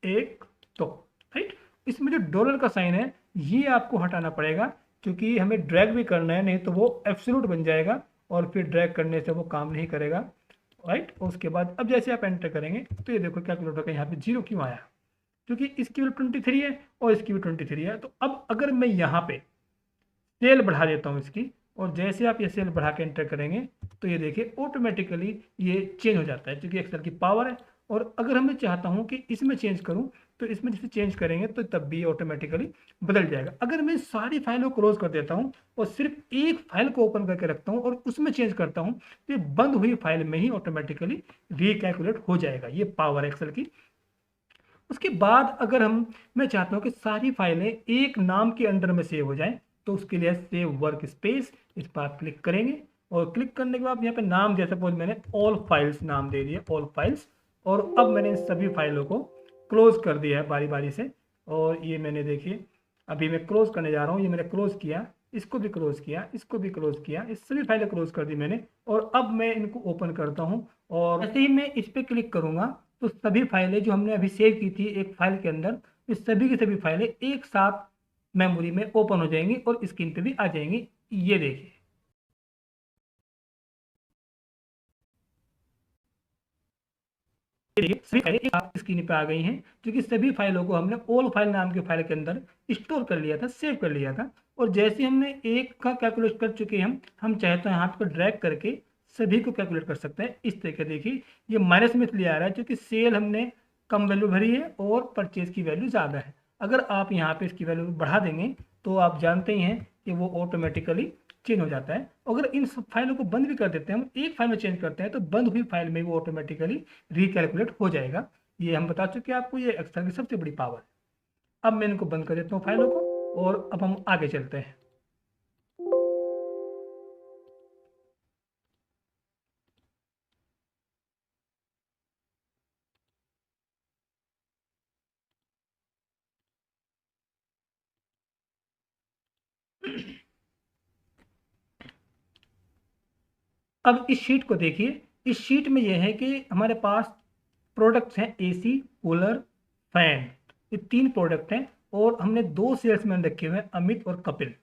1 2, राइट। इसमें जो डॉलर का साइन है ये आपको हटाना पड़ेगा क्योंकि हमें ड्रैग भी करना है, नहीं तो वो एब्सोल्यूट बन जाएगा और फिर ड्रैग करने से वो काम नहीं करेगा, राइट। उसके बाद अब जैसे आप एंटर करेंगे तो ये देखो कैलकुलेटर का यहाँ पे 0 क्यों आया, क्योंकि इसकी भी 23 है और इसकी भी 23 है। तो अब अगर मैं यहाँ पे सेल बढ़ा देता हूँ इसकी, और जैसे आप ये सेल बढ़ा के एंटर करेंगे तो ये देखिए ऑटोमेटिकली ये चेंज हो जाता है क्योंकि एक्सेल की पावर है। और अगर मैं चाहता हूँ कि इसमें चेंज करूँ तो इसमें जैसे चेंज करेंगे तो तब भी ऑटोमेटिकली बदल जाएगा। अगर मैं सारी फाइलों को क्लोज कर देता हूँ और सिर्फ एक फाइल को ओपन करके रखता हूँ और उसमें चेंज करता हूँ तो ये बंद हुई फाइल में ही ऑटोमेटिकली रिकैलकुलेट हो जाएगा। ये पावर एक्सेल की। उसके बाद अगर मैं चाहता हूँ कि सारी फाइलें एक नाम के अंडर में सेव हो जाएं तो उसके लिए सेव वर्क स्पेस, इस पर आप क्लिक करेंगे और क्लिक करने के बाद यहाँ पे नाम जैसे सपोज मैंने ऑल फाइल्स नाम दे दिया, ऑल फाइल्स, और अब मैंने इन सभी फाइलों को क्लोज कर दिया है बारी बारी से। और ये मैंने देखिए अभी मैं क्लोज करने जा रहा हूँ, ये मैंने क्लोज किया, इसको भी क्लोज किया, इसको भी क्लोज किया, इस सभी फाइलें क्लोज कर दी मैंने। और अब मैं इनको ओपन करता हूँ और जैसे ही मैं इस पर क्लिक करूँगा तो सभी फाइलें जो हमने अभी सेव की थी एक फाइल के अंदर, इस सभी की सभी फाइलें एक साथ मेमोरी में ओपन हो जाएंगी और स्क्रीन पे भी आ जाएंगी। ये देखिए देखिए सभी फाइलें एक साथ स्क्रीन पे आ गई हैं, क्योंकि सभी फाइलों को हमने ऑल फाइल नाम के फाइल के अंदर स्टोर कर लिया था, सेव कर लिया था। और जैसे हमने एक का कैलकुलेट कर चुके हैं, हम चाहे तो हाथ को ड्रैग करके सभी को कैलकुलेट कर सकते हैं। इस तरीके देखिए ये माइनस में इसलिए आ रहा है क्योंकि सेल हमने कम वैल्यू भरी है और परचेज की वैल्यू ज़्यादा है। अगर आप यहाँ पे इसकी वैल्यू बढ़ा देंगे तो आप जानते ही हैं कि वो ऑटोमेटिकली चेंज हो जाता है। अगर इन सब फाइलों को बंद भी कर देते हैं, हम एक फाइल में चेंज करते हैं तो बंद हुई फाइल में वो ऑटोमेटिकली रिकैलकुलेट हो जाएगा। ये हम बता चुके हैं आपको, ये एक्सेल की सबसे बड़ी पावर है। अब मैं इनको बंद कर देता हूँ फाइलों को और अब हम आगे चलते हैं। अब इस शीट को देखिए, इस शीट में यह है कि हमारे पास प्रोडक्ट्स हैं एसी, कूलर, फैन, ये 3 प्रोडक्ट हैं और हमने 2 सेल्समैन रखे हुए हैं, अमित और कपिल,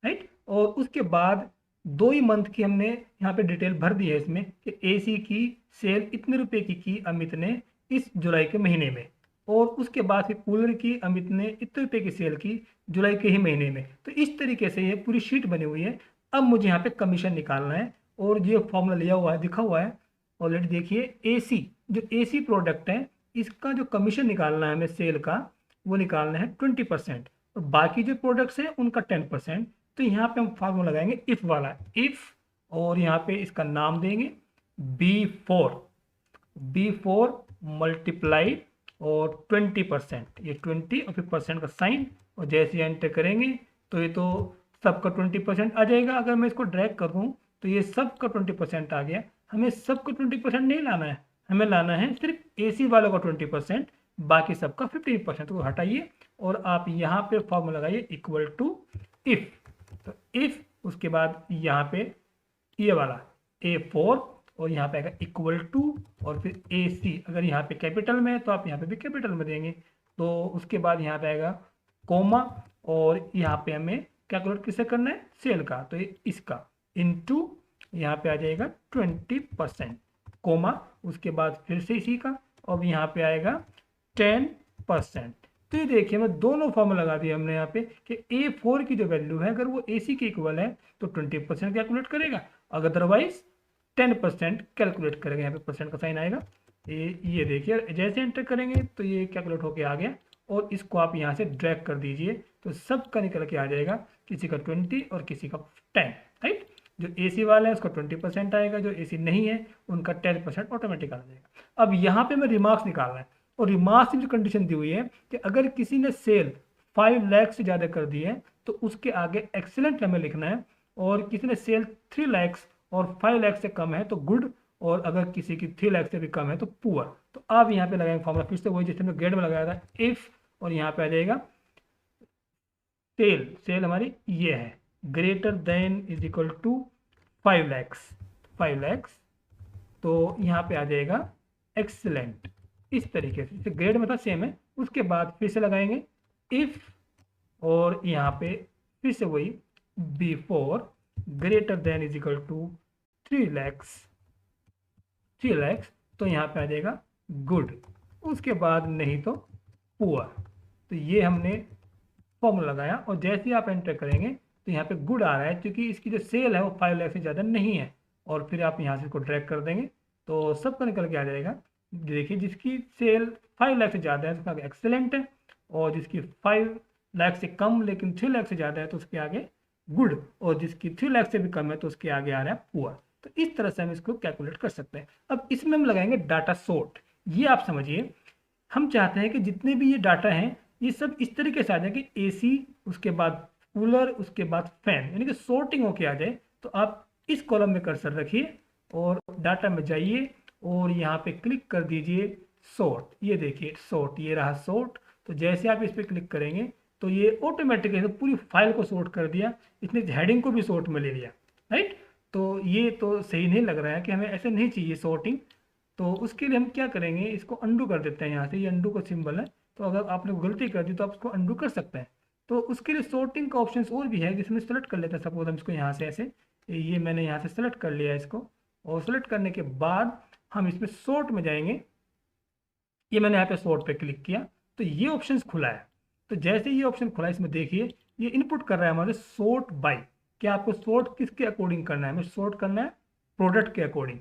राइट। और उसके बाद 2 ही मंथ की हमने यहाँ पे डिटेल भर दी है इसमें कि एसी की सेल इतने रुपए की अमित ने इस जुलाई के महीने में, और उसके बाद फिर कूलर की अमित ने इतने रुपए की सेल की जुलाई के ही महीने में। तो इस तरीके से ये पूरी शीट बनी हुई है। अब मुझे यहाँ पे कमीशन निकालना है और ये फॉर्मूला लिया हुआ है, दिखा हुआ है ऑलरेडी। देखिए एसी, जो एसी प्रोडक्ट है इसका जो कमीशन निकालना है हमें सेल का, वो निकालना है 20%, और बाकी जो प्रोडक्ट्स हैं उनका 10%। तो यहाँ पे हम फार्मूला लगाएंगे इफ वाला, इफ, और यहाँ पे इसका नाम देंगे बी फोर मल्टीप्लाई और 20%, ये 20 और फिर परसेंट का साइन, और जैसे एंटर करेंगे तो ये तो सबका 20% आ जाएगा। अगर मैं इसको ड्रैग कर दूँ तो ये सबका 20% आ गया। हमें सबका 20% नहीं लाना है, हमें लाना है सिर्फ एसी वालों का 20%, बाकी सबका 15%। तो हटाइए और आप यहाँ पे फॉर्मूला लगाइए इक्वल टू इफ। तो इफ, उसके बाद यहाँ पे ये वाला A4 और यहाँ पे आएगा इक्वल टू और फिर AC। अगर यहाँ पे कैपिटल में है तो आप यहाँ पे भी कैपिटल में देंगे। तो उसके बाद यहाँ पे आएगा कोमा, और यहाँ पे हमें कैलकुलेट किसे करना है, सेल का। तो ये इसका इनटू यहाँ पे आ जाएगा 20%, कोमा, उसके बाद फिर से इसी का, और यहाँ पे आएगा 10%। तो ये देखिए मैं दोनों फॉर्मूला लगा दिए हमने यहाँ पे कि A4 की जो वैल्यू है अगर वो AC के इक्वल है तो 20% कैलकुलेट करेगा, अदरवाइज 10% कैलकुलेट करेगा। यहाँ पे परसेंट का साइन आएगा। ये देखिए जैसे एंटर करेंगे तो ये कैलकुलेट होके आ गया, और इसको आप यहाँ से ड्रैग कर दीजिए तो सबका निकल के आ जाएगा, किसी का 20 और किसी का 10, राइट। जो AC वाला है उसका 20% आएगा, जो AC नहीं है उनका 10% ऑटोमेटिक आ जाएगा। अब यहाँ पे मैं रिमार्क्स निकालना है, और रिमार्क्स में जो कंडीशन दी हुई है कि अगर किसी ने सेल 5 लाख से ज़्यादा कर दी है तो उसके आगे एक्सीलेंट हमें लिखना है, और किसी ने सेल 3 लाख और 5 लाख से कम है तो गुड, और अगर किसी की 3 लाख से भी कम है तो पुअर। तो आप यहाँ पे लगाएंगे फॉर्मूला फिर से वही जैसे हमने ग्रेड में लगाया था, इफ, और यहाँ पे आ जाएगा सेल, सेल हमारी ये है greater than is equal to 5 lakhs, 5 lakhs. तो यहाँ पे आ जाएगा एक्सीलेंट। इस तरीके से ग्रेड में था सेम है। उसके बाद फिर से लगाएंगे इफ, और यहाँ पे फिर से वही before greater than is equal to 3 lakhs, 3 lakhs. तो यहाँ पे आ जाएगा गुड, उसके बाद नहीं तो पुअर। तो ये हमने फॉर्मूला लगाया, और जैसे ही आप एंटर करेंगे तो यहाँ पे गुड आ रहा है क्योंकि इसकी जो सेल है वो 5 लाख से ज़्यादा नहीं है। और फिर आप यहाँ से इसको ड्रैग कर देंगे तो सबका निकल के आ जाएगा। देखिए जिसकी सेल 5 लाख से ज़्यादा है उसका एक्सेलेंट है, और जिसकी 5 लाख से कम लेकिन 3 लाख से ज़्यादा है तो उसके आगे गुड, और जिसकी 3 लाख से भी कम है तो उसके आगे आ रहा है पुअर। तो इस तरह से हम इसको कैलकुलेट कर सकते हैं। अब इसमें हम लगाएंगे डाटा सोर्ट। ये आप समझिए, हम चाहते हैं कि जितने भी ये डाटा हैं ये सब इस तरीके से आ जाए कि AC, उसके बाद कूलर, उसके बाद फैन, यानी कि सोर्टिंग होके आ जाए। तो आप इस कॉलम में कर्सर रखिए और डाटा में जाइए और यहाँ पे क्लिक कर दीजिए सोर्ट। ये देखिए सोर्ट, ये रहा सोर्ट। तो जैसे आप इस पर क्लिक करेंगे तो ये ऑटोमेटिकली पूरी फाइल को सोर्ट कर दिया, इसने हेडिंग को भी सोर्ट में ले लिया, राइट। तो ये तो सही नहीं लग रहा है कि हमें ऐसे नहीं चाहिए सोर्टिंग। तो उसके लिए हम क्या करेंगे, इसको अंडू कर देते हैं। यहाँ से ये अंडू का सिंबल है, तो अगर आपने गलती कर दी तो आप उसको अंडू कर सकते हैं। तो उसके लिए सोर्टिंग का ऑप्शन और भी है जिसमें सेलेक्ट कर लेते हैं। सपोज हम इसको यहाँ से ऐसे, ये मैंने यहाँ से सेलेक्ट कर लिया है इसको, और सेलेक्ट करने के बाद हम इसमें सोर्ट में जाएंगे, ये मैंने यहाँ पे सॉर्ट पे क्लिक किया तो ये ऑप्शन खुला है। तो जैसे ये ऑप्शन खुला है, इसमें देखिए ये इनपुट कर रहा है हमारे सॉर्ट बाय। क्या आपको सॉर्ट किसके अकॉर्डिंग करना है? हमें सॉर्ट करना है प्रोडक्ट के अकॉर्डिंग।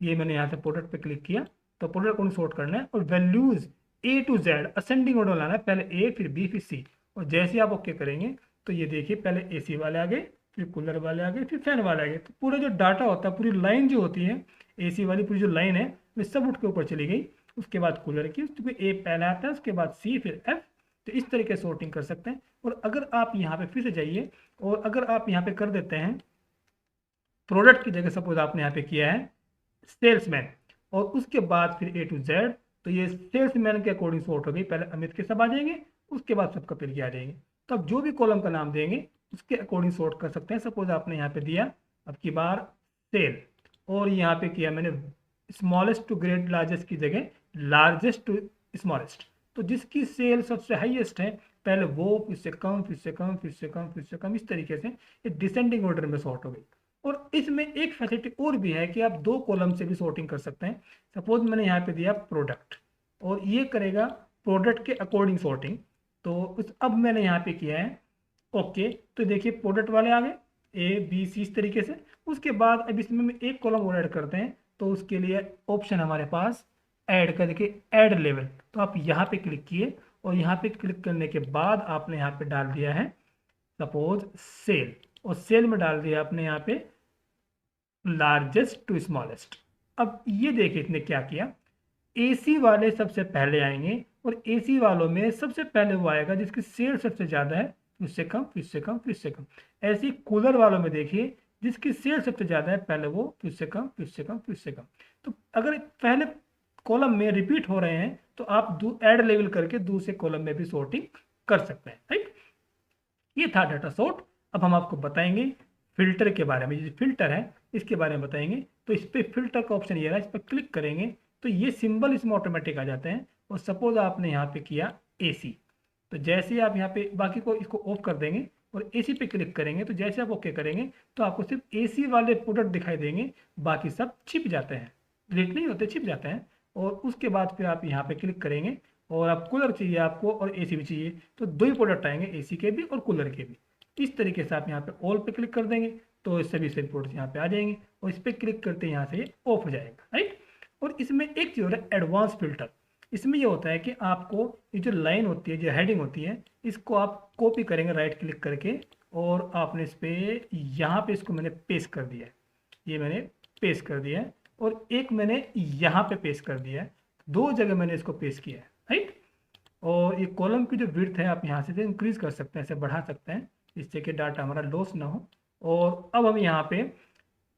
ये मैंने यहाँ से प्रोडक्ट पे क्लिक किया तो प्रोडक्ट को सॉर्ट करना है और values A to Z ascending order लाना है, पहले ए फिर बी फिर सी। और जैसे ही आप ओके करेंगे तो ये देखिए पहले एसी वाले आ गए, फिर कूलर वाले आ गए, फिर फैन वाले आ गए। तो पूरा जो डाटा होता है, पूरी लाइन जो होती है एसी वाली पूरी जो लाइन है वे सब उठ के ऊपर चली गई। उसके बाद कूलर की, उसके ए पहले आता है, उसके बाद सी फिर एफ। तो इस तरीके से सॉर्टिंग कर सकते हैं। और अगर आप यहाँ पे फिर से जाइए और अगर आप यहाँ पे कर देते हैं प्रोडक्ट की जगह, सपोज आपने यहाँ पे किया है सेल्समैन और उसके बाद फिर ए टू जेड, तो ये सेल्समैन के अकॉर्डिंग सॉर्ट हो गई। पहले अमित के सब आ जाएंगे, उसके बाद सब कपिल के आ जाएंगे। तो अब जो भी कॉलम का नाम देंगे उसके अकॉर्डिंग सॉर्ट कर सकते हैं। सपोज आपने यहाँ पे दिया अब की बार सेल और यहाँ पे किया मैंने स्मॉलेस्ट टू ग्रेट लार्जेस्ट की जगह लार्जेस्ट टू स्मॉलेस्ट। तो जिसकी सेल सबसे हाईएस्ट है पहले वो, फिर से कम, फिर से कम, फिर से कम, फिर से कम, इस तरीके से ये डिसेंडिंग ऑर्डर में सॉर्ट हो गई। और इसमें एक फैसिलिटी और भी है कि आप दो कॉलम से भी सॉर्टिंग कर सकते हैं। सपोज मैंने यहाँ पे दिया प्रोडक्ट और ये करेगा प्रोडक्ट के अकॉर्डिंग सॉर्टिंग। तो अब मैंने यहाँ पे किया है ओके, तो देखिए प्रोडक्ट वाले आ गए ए बी सी इस तरीके से। उसके बाद अब इसमें एक कॉलम और ऐड करते हैं तो उसके लिए ऑप्शन हमारे पास ऐड कर, देखिए ऐड लेवल। तो आप यहाँ पे क्लिक किए और यहाँ पे क्लिक करने के बाद आपने यहाँ पे डाल दिया है सपोज सेल, और सेल में डाल दिया आपने यहाँ पे लार्जेस्ट टू स्मॉलेस्ट। अब ये देखिए इसने क्या किया, एसी वाले सबसे पहले आएंगे और एसी वालों में सबसे पहले वो आएगा जिसकी सेल सबसे ज़्यादा है, उससे कम, फिर से कम, फिर से कम। ऐसे ही कूलर वालों में देखिए जिसकी सेल सबसे ज़्यादा है पहले वो, फिर से कम, फिर से कम, फिर से कम। तो अगर पहले कॉलम में रिपीट हो रहे हैं तो आप ऐड लेवल करके दूसरे कॉलम में भी सॉर्टिंग कर सकते हैं। राइट, ये था डाटा सॉर्ट। अब हम आपको बताएंगे फिल्टर के बारे में। ये फिल्टर है इसके बारे में बताएंगे। तो इस पर फिल्टर का ऑप्शन ये है, इस पर क्लिक करेंगे तो ये सिंबल इसमें ऑटोमेटिक आ जाते हैं। और सपोज आपने यहाँ पे किया एसी, तो जैसे ही आप यहाँ पे बाकी को इसको ऑफ कर देंगे और एसी पे क्लिक करेंगे तो जैसे आप ओके करेंगे तो आपको सिर्फ एसी वाले प्रोडक्ट दिखाई देंगे, बाकी सब छिप जाते हैं, डिलीट नहीं होते, छिप जाते हैं। और उसके बाद फिर आप यहाँ पे क्लिक करेंगे और आप कूलर चाहिए आपको और एसी भी चाहिए तो दो ही प्रोडक्ट आएंगे, एसी के भी और कूलर के भी। इस तरीके से आप यहाँ पे ऑल पे क्लिक कर देंगे तो सभी प्रोडक्ट यहाँ पे आ जाएंगे और इस पर क्लिक करते यहाँ से ये ऑफ हो जाएगा। राइट, और इसमें एक चीज़ हो रहा है एडवांस फिल्टर। इसमें ये होता है कि आपको ये जो लाइन होती है, जो हेडिंग होती है, इसको आप कॉपी करेंगे राइट क्लिक करके और आपने इस पर यहाँ पे इसको मैंने पेस्ट कर दिया है, ये मैंने पेस्ट कर दिया है और एक मैंने यहाँ पे पेस्ट कर दिया है, दो जगह मैंने इसको पेस्ट किया है। राइट, और ये कॉलम की जो विड्थ है आप यहाँ से इंक्रीज कर सकते हैं, इसे बढ़ा सकते हैं जिससे कि डाटा हमारा लॉस ना हो। और अब हम यहाँ पे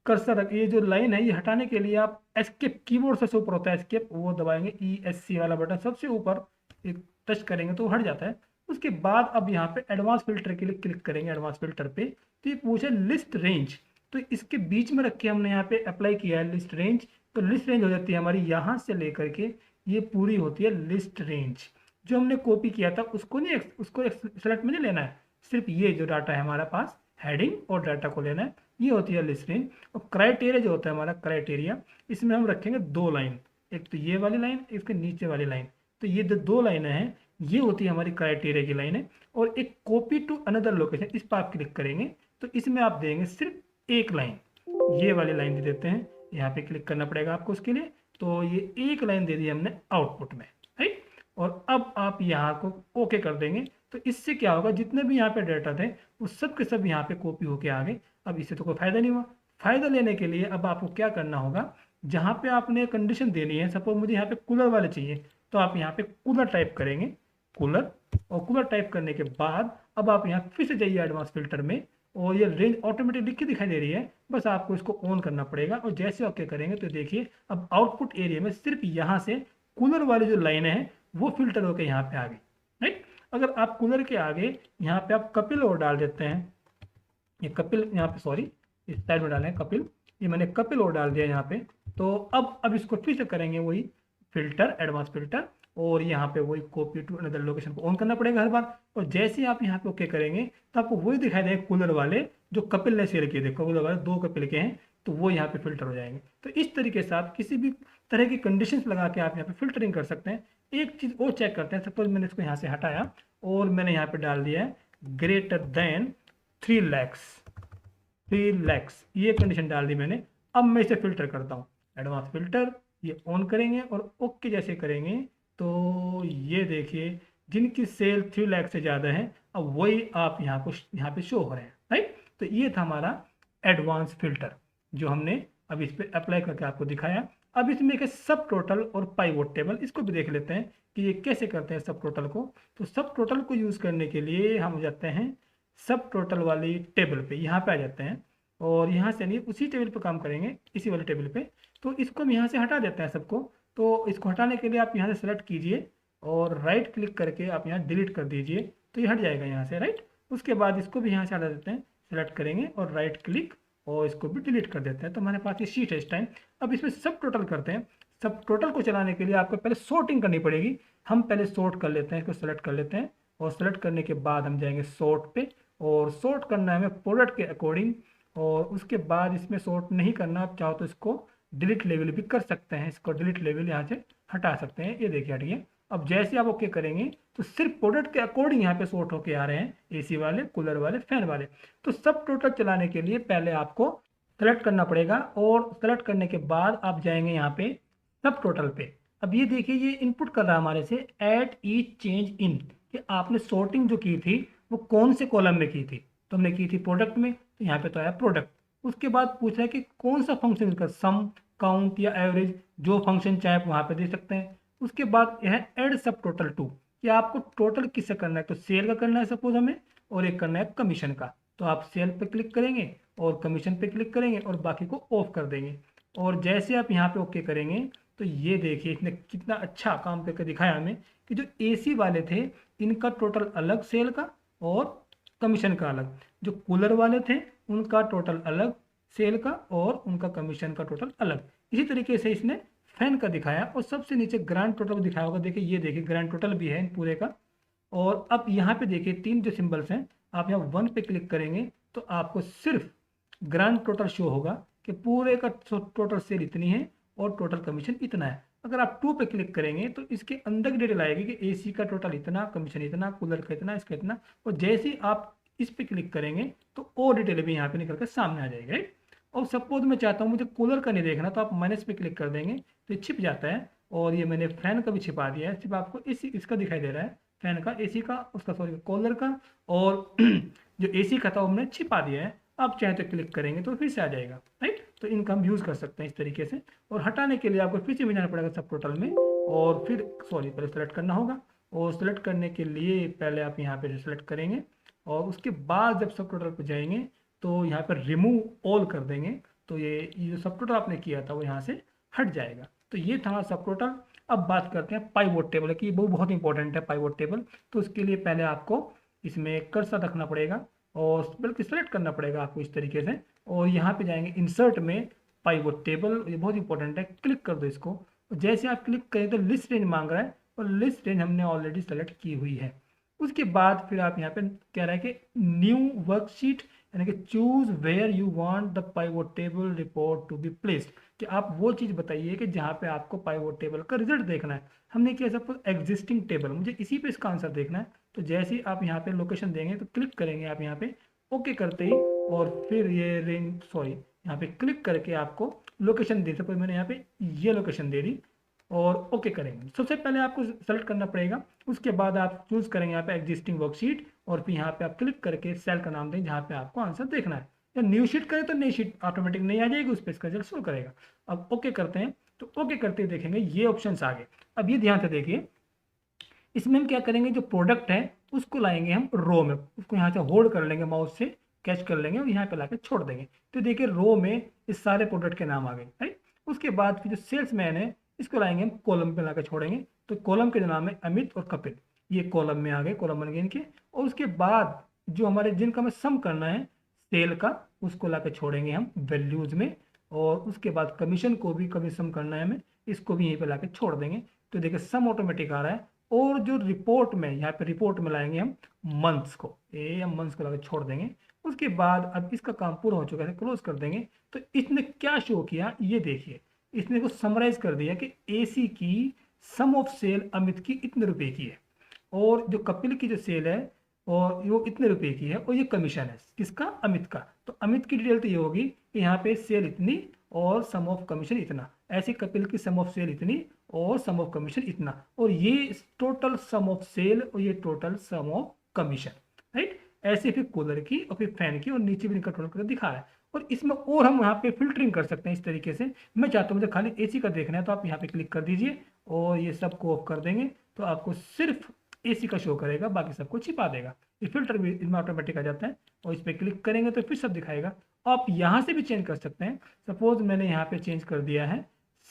कर्सर, ये जो लाइन है ये हटाने के लिए आप एस्केप कीबोर्ड से ऊपर होता है एस्केप, वो दबाएंगे ESC वाला बटन सबसे ऊपर एक टच करेंगे तो हट जाता है। उसके बाद अब यहाँ पे एडवांस फिल्टर के लिए क्लिक करेंगे, एडवांस फिल्टर पे तो ये पूछे लिस्ट रेंज, तो इसके बीच में रख के हमने यहाँ पे अप्लाई किया है लिस्ट रेंज। तो लिस्ट रेंज हो जाती है हमारी यहाँ से लेकर के ये पूरी होती है लिस्ट रेंज। जो हमने कॉपी किया था उसको नहीं, उसको सेलेक्ट में नहीं लेना है, सिर्फ ये जो डाटा है हमारे पास हेडिंग और डाटा को लेना है, ये होती है लिस्ट रेंज। और क्राइटेरिया जो होता है हमारा क्राइटेरिया, इसमें हम रखेंगे दो लाइन, एक तो ये वाली लाइन, इसके नीचे वाली लाइन। तो ये जो दो लाइनें हैं ये होती है हमारी क्राइटेरिया की लाइन है। और एक कॉपी टू अनदर लोकेशन, इस पर आप क्लिक करेंगे तो इसमें आप देंगे सिर्फ एक लाइन, ये वाली लाइन दे देते हैं, यहाँ पे क्लिक करना पड़ेगा आपको उसके लिए। तो ये एक लाइन दे दी हमने आउटपुट में। राइट, और अब आप यहाँ को ओके कर देंगे तो इससे क्या होगा, जितने भी यहाँ पे डाटा थे वो सब के सब यहाँ पे कॉपी होके आ गए। अब इससे तो कोई फायदा नहीं हुआ। फायदा लेने के लिए अब आपको क्या करना होगा, जहाँ पे आपने कंडीशन देनी है, सपोज मुझे यहाँ पे कूलर वाले चाहिए तो आप यहाँ पे कूलर टाइप करेंगे, कूलर, और कूलर टाइप करने के बाद अब आप यहाँ फिर से जाइए एडवांस फिल्टर में और ये रेंज ऑटोमेटिक लिख के दिखाई दे रही है, बस आपको इसको ऑन करना पड़ेगा। और जैसे ओके करेंगे तो देखिए अब आउटपुट एरिया में सिर्फ यहाँ से कूलर वाली जो लाइनें हैं वो फिल्टर होकर यहाँ पे आ गई। राइट, अगर आप कूलर के आगे यहाँ पे आप कपिल और डाल देते हैं, ये कपिल यहाँ पे, सॉरी इस साइड में डालें कपिल, ये मैंने कपिल और डाल दिया यहाँ पे। तो अब इसको फिर से करेंगे वही फिल्टर, एडवांस फिल्टर, और यहाँ पे वही कॉपी टू अनदर लोकेशन को ऑन करना पड़ेगा हर बार। और जैसे ही आप यहाँ पे ओके करेंगे तो आपको वही दिखाई देगा कूलर वाले जो कपिल ने शेयर किए थे, कूलर वाले दो कपिल के हैं तो वो यहाँ पे फिल्टर हो जाएंगे। तो इस तरीके से आप किसी भी तरह की कंडीशंस लगा के आप यहाँ पे फिल्टरिंग कर सकते हैं। एक चीज़ और चेक करते हैं। सपोज मैंने इसको यहाँ से हटाया और मैंने यहाँ पे डाल दिया है ग्रेटर देन 3 lakhs, ये कंडीशन डाल दी मैंने। अब मैं इसे फिल्टर करता हूँ, एडवांस फिल्टर, ये ऑन करेंगे और ओके जैसे करेंगे तो ये देखिए जिनकी सेल 3 लाख से ज़्यादा है अब वही आप यहाँ पे शो हो रहे हैं, राइट। तो ये था हमारा एडवांस फिल्टर जो हमने अब इस पर अप्लाई करके आपको दिखाया। अब इसमें एक सब टोटल और पाइवोट टेबल, इसको भी देख लेते हैं कि ये कैसे करते हैं सब टोटल को। तो सब टोटल को यूज़ करने के लिए हम जाते हैं सब टोटल वाली टेबल पे, यहाँ पे आ जाते हैं और यहाँ से नहीं उसी टेबल पे काम करेंगे, इसी वाले टेबल पे। तो इसको हम यहाँ से हटा देते हैं सबको। तो इसको हटाने के लिए आप यहाँ से सेलेक्ट कीजिए और राइट क्लिक करके आप यहाँ डिलीट कर दीजिए, तो ये हट जाएगा यहाँ से, राइट। उसके बाद इसको भी यहाँ से हटा देते हैं, सेलेक्ट करेंगे और राइट क्लिक और इसको भी डिलीट कर देते हैं। तो हमारे पास ये शीट है इस टाइम। अब इसमें सब टोटल करते हैं। सब टोटल को चलाने के लिए आपको पहले सॉर्टिंग करनी पड़ेगी। हम पहले सॉर्ट कर लेते हैं, इसको सेलेक्ट कर लेते हैं और सेलेक्ट करने के बाद हम जाएंगे सॉर्ट पे और सॉर्ट करना है हमें प्रोडक्ट के अकॉर्डिंग। और उसके बाद इसमें सॉर्ट नहीं करना, आप चाहो तो इसको डिलीट लेवल भी कर सकते हैं, इसको डिलीट लेवल यहाँ से हटा सकते हैं। ये देखिए हटिए। अब जैसे आप ओके करेंगे तो सिर्फ प्रोडक्ट के अकॉर्डिंग यहाँ पे सॉर्ट होके आ रहे हैं, एसी वाले, कूलर वाले, फैन वाले। तो सब टोटल चलाने के लिए पहले आपको सेलेक्ट करना पड़ेगा और सेलेक्ट करने के बाद आप जाएंगे यहाँ पे सब टोटल पे। अब ये देखिए ये इनपुट कर रहा है हमारे से एट ईच चेंज इन, कि आपने सॉर्टिंग जो की थी वो कौन से कॉलम में की थी। तो हमने की थी प्रोडक्ट में, तो यहाँ पे तो आया प्रोडक्ट। उसके बाद पूछ रहा है कि कौन सा फंक्शन इसका, सम, काउंट या एवरेज, जो फंक्शन चाहे आप वहाँ पे दे सकते हैं। उसके बाद यह है ऐड सब टोटल टू, कि आपको टोटल किससे करना है। तो सेल का करना है सपोज हमें, और एक करना है कमीशन का। तो आप सेल पे क्लिक करेंगे और कमीशन पे क्लिक करेंगे और बाकी को ऑफ कर देंगे। और जैसे आप यहाँ पे ओके करेंगे तो ये देखिए इसने कितना अच्छा काम करके दिखाया हमें कि जो एसी वाले थे इनका टोटल अलग सेल का और कमीशन का अलग, जो कूलर वाले थे उनका टोटल अलग सेल का और उनका कमीशन का टोटल अलग। इसी तरीके से इसने फैन का दिखाया और सबसे नीचे ग्रैंड टोटल दिखाया होगा। देखिए ये देखिए ग्रैंड टोटल भी है इन पूरे का। और अब यहाँ पे देखिए 3 जो सिंबल्स हैं, आप यहाँ 1 पे क्लिक करेंगे तो आपको सिर्फ ग्रैंड टोटल शो होगा कि पूरे का टोटल सेल इतनी है और टोटल कमीशन इतना है। अगर आप 2 पे क्लिक करेंगे तो इसके अंदर की डिटेल आएगी कि एसी का टोटल इतना, कमीशन इतना, कूलर का इतना, इसका इतना। और जैसे ही आप इस पे क्लिक करेंगे तो और डिटेल भी यहाँ पे निकल कर सामने आ जाएगा। और सपोज मैं चाहता हूँ मुझे कूलर का नहीं देखना, तो आप माइनस पे क्लिक कर देंगे तो ये छिप जाता है। और ये मैंने फैन का भी छिपा दिया है, सिर्फ आपको इसका दिखाई दे रहा है, फैन का, एसी का, उसका सॉरी कूलर का, और जो एसी का था वो हमने छिपा दिया है। आप चाहे तो क्लिक करेंगे तो फिर से आ जाएगा, राइट। तो इनका हम यूज़ कर सकते हैं इस तरीके से। और हटाने के लिए आपको फिर से भी जाना पड़ेगा सब टोटल में और फिर सॉरी पहले सेलेक्ट करना होगा। और सेलेक्ट करने के लिए पहले आप यहाँ पे सेलेक्ट करेंगे और उसके बाद जब सब टोटल पर जाएंगे तो यहाँ पर रिमूव ऑल कर देंगे, तो ये जो सब टोटल आपने किया था वो यहाँ से हट जाएगा। तो ये था सब टोटल। अब बात करते हैं पाइवोट टेबल की, वो बहुत इंपॉर्टेंट है पाइवोट टेबल। तो उसके लिए पहले आपको इसमें कर्सर रखना पड़ेगा और बल्कि सेलेक्ट करना पड़ेगा आपको इस तरीके से। और यहाँ पे जाएंगे इंसर्ट में पाइवोट टेबल, ये बहुत इंपॉर्टेंट है, क्लिक कर दो इसको। और जैसे आप क्लिक करें तो लिस्ट रेंज मांग रहा है और लिस्ट रेंज हमने ऑलरेडी सेलेक्ट की हुई है। उसके बाद फिर आप यहाँ पे कह रहा है कि न्यू वर्कशीट, यानी कि choose where you want the pivot table report to be placed, कि आप वो चीज़ बताइए कि जहाँ पे आपको पाइवोट टेबल का रिजल्ट देखना है। हमने किया सपोज एग्जिस्टिंग टेबल, मुझे इसी पे इसका आंसर देखना है। तो जैसे ही आप यहाँ पे लोकेशन देंगे तो क्लिक करेंगे आप यहाँ पे ओके करते ही, और फिर ये रेंज सॉरी यहाँ पे क्लिक करके आपको लोकेशन दे, सपोज मैंने यहाँ पे ये लोकेशन दे दी और ओके करेंगे। सबसे पहले आपको सेलेक्ट करना पड़ेगा, उसके बाद आप चूज करेंगे यहाँ पे एग्जिस्टिंग वर्कशीट और फिर यहाँ पे आप क्लिक करके सेल का नाम दें जहाँ पे आपको आंसर देखना है। या न्यू शीट करें तो नई शीट ऑटोमेटिक नहीं आ जाएगी, उस पर इसका रिजल्ट शो करेगा। अब ओके करते हैं तो ओके करते ही देखेंगे ये ऑप्शन आ गए। अब ये ध्यान से देखिए, इसमें हम क्या करेंगे, जो प्रोडक्ट है उसको लाएंगे हम रो में, उसको यहाँ से होल्ड कर लेंगे, माउस से कैच कर लेंगे और यहाँ पे लाके छोड़ देंगे। तो देखिए रो में इस सारे प्रोडक्ट के नाम आ गए, राइट। उसके बाद फिर जो सेल्समैन है इसको लाएंगे हम कॉलम पे लाकर छोड़ेंगे। तो कॉलम के नाम है अमित और कपिल, ये कॉलम में आ गए, कॉलम बन गए इनके। और उसके बाद जो हमारे जिनका हमें सम करना है सेल का, उसको लाकर छोड़ेंगे हम वैल्यूज में। और उसके बाद कमीशन को भी कभी सम करना है हमें, इसको भी यहीं पे लाकर छोड़ देंगे। तो देखिए सम ऑटोमेटिक आ रहा है। और जो रिपोर्ट में यहाँ पे रिपोर्ट में लाएंगे हम मंथ्स को, ये हम मंथ्स को लाकर छोड़ देंगे। उसके बाद अब इसका काम पूरा हो चुका है, क्लोज कर देंगे। तो इसने क्या शो किया ये देखिए, इसने को समराइज कर दिया कि एसी की सम ऑफ सेल अमित की इतने रुपए की है, और जो कपिल की जो सेल है और वो इतने रुपए की है, और ये कमीशन है किसका, अमित का। तो अमित की डिटेल तो ये होगी कि यहाँ पे सेल इतनी और सम ऑफ कमीशन इतना, ऐसे कपिल की सम ऑफ सेल इतनी और सम ऑफ कमीशन इतना, और ये टोटल सम ऑफ सेल और ये total sum of commission, right. ऐसे फिर कूलर की और फिर फैन की और नीचे भी इनका टोटल करके दिखा है। और इसमें और हम यहाँ पे फिल्टरिंग कर सकते हैं इस तरीके से। मैं चाहता हूँ मुझे खाली एसी का देखना है, तो आप यहाँ पे क्लिक कर दीजिए और ये सबको ऑफ कर देंगे, तो आपको सिर्फ एसी का शो करेगा, बाकी सबको छिपा देगा। ये फिल्टर भी इसमें ऑटोमेटिक आ जाता है, और इस पर क्लिक करेंगे तो फिर सब दिखाएगा। आप यहाँ से भी चेंज कर सकते हैं। सपोज मैंने यहाँ पे चेंज कर दिया है,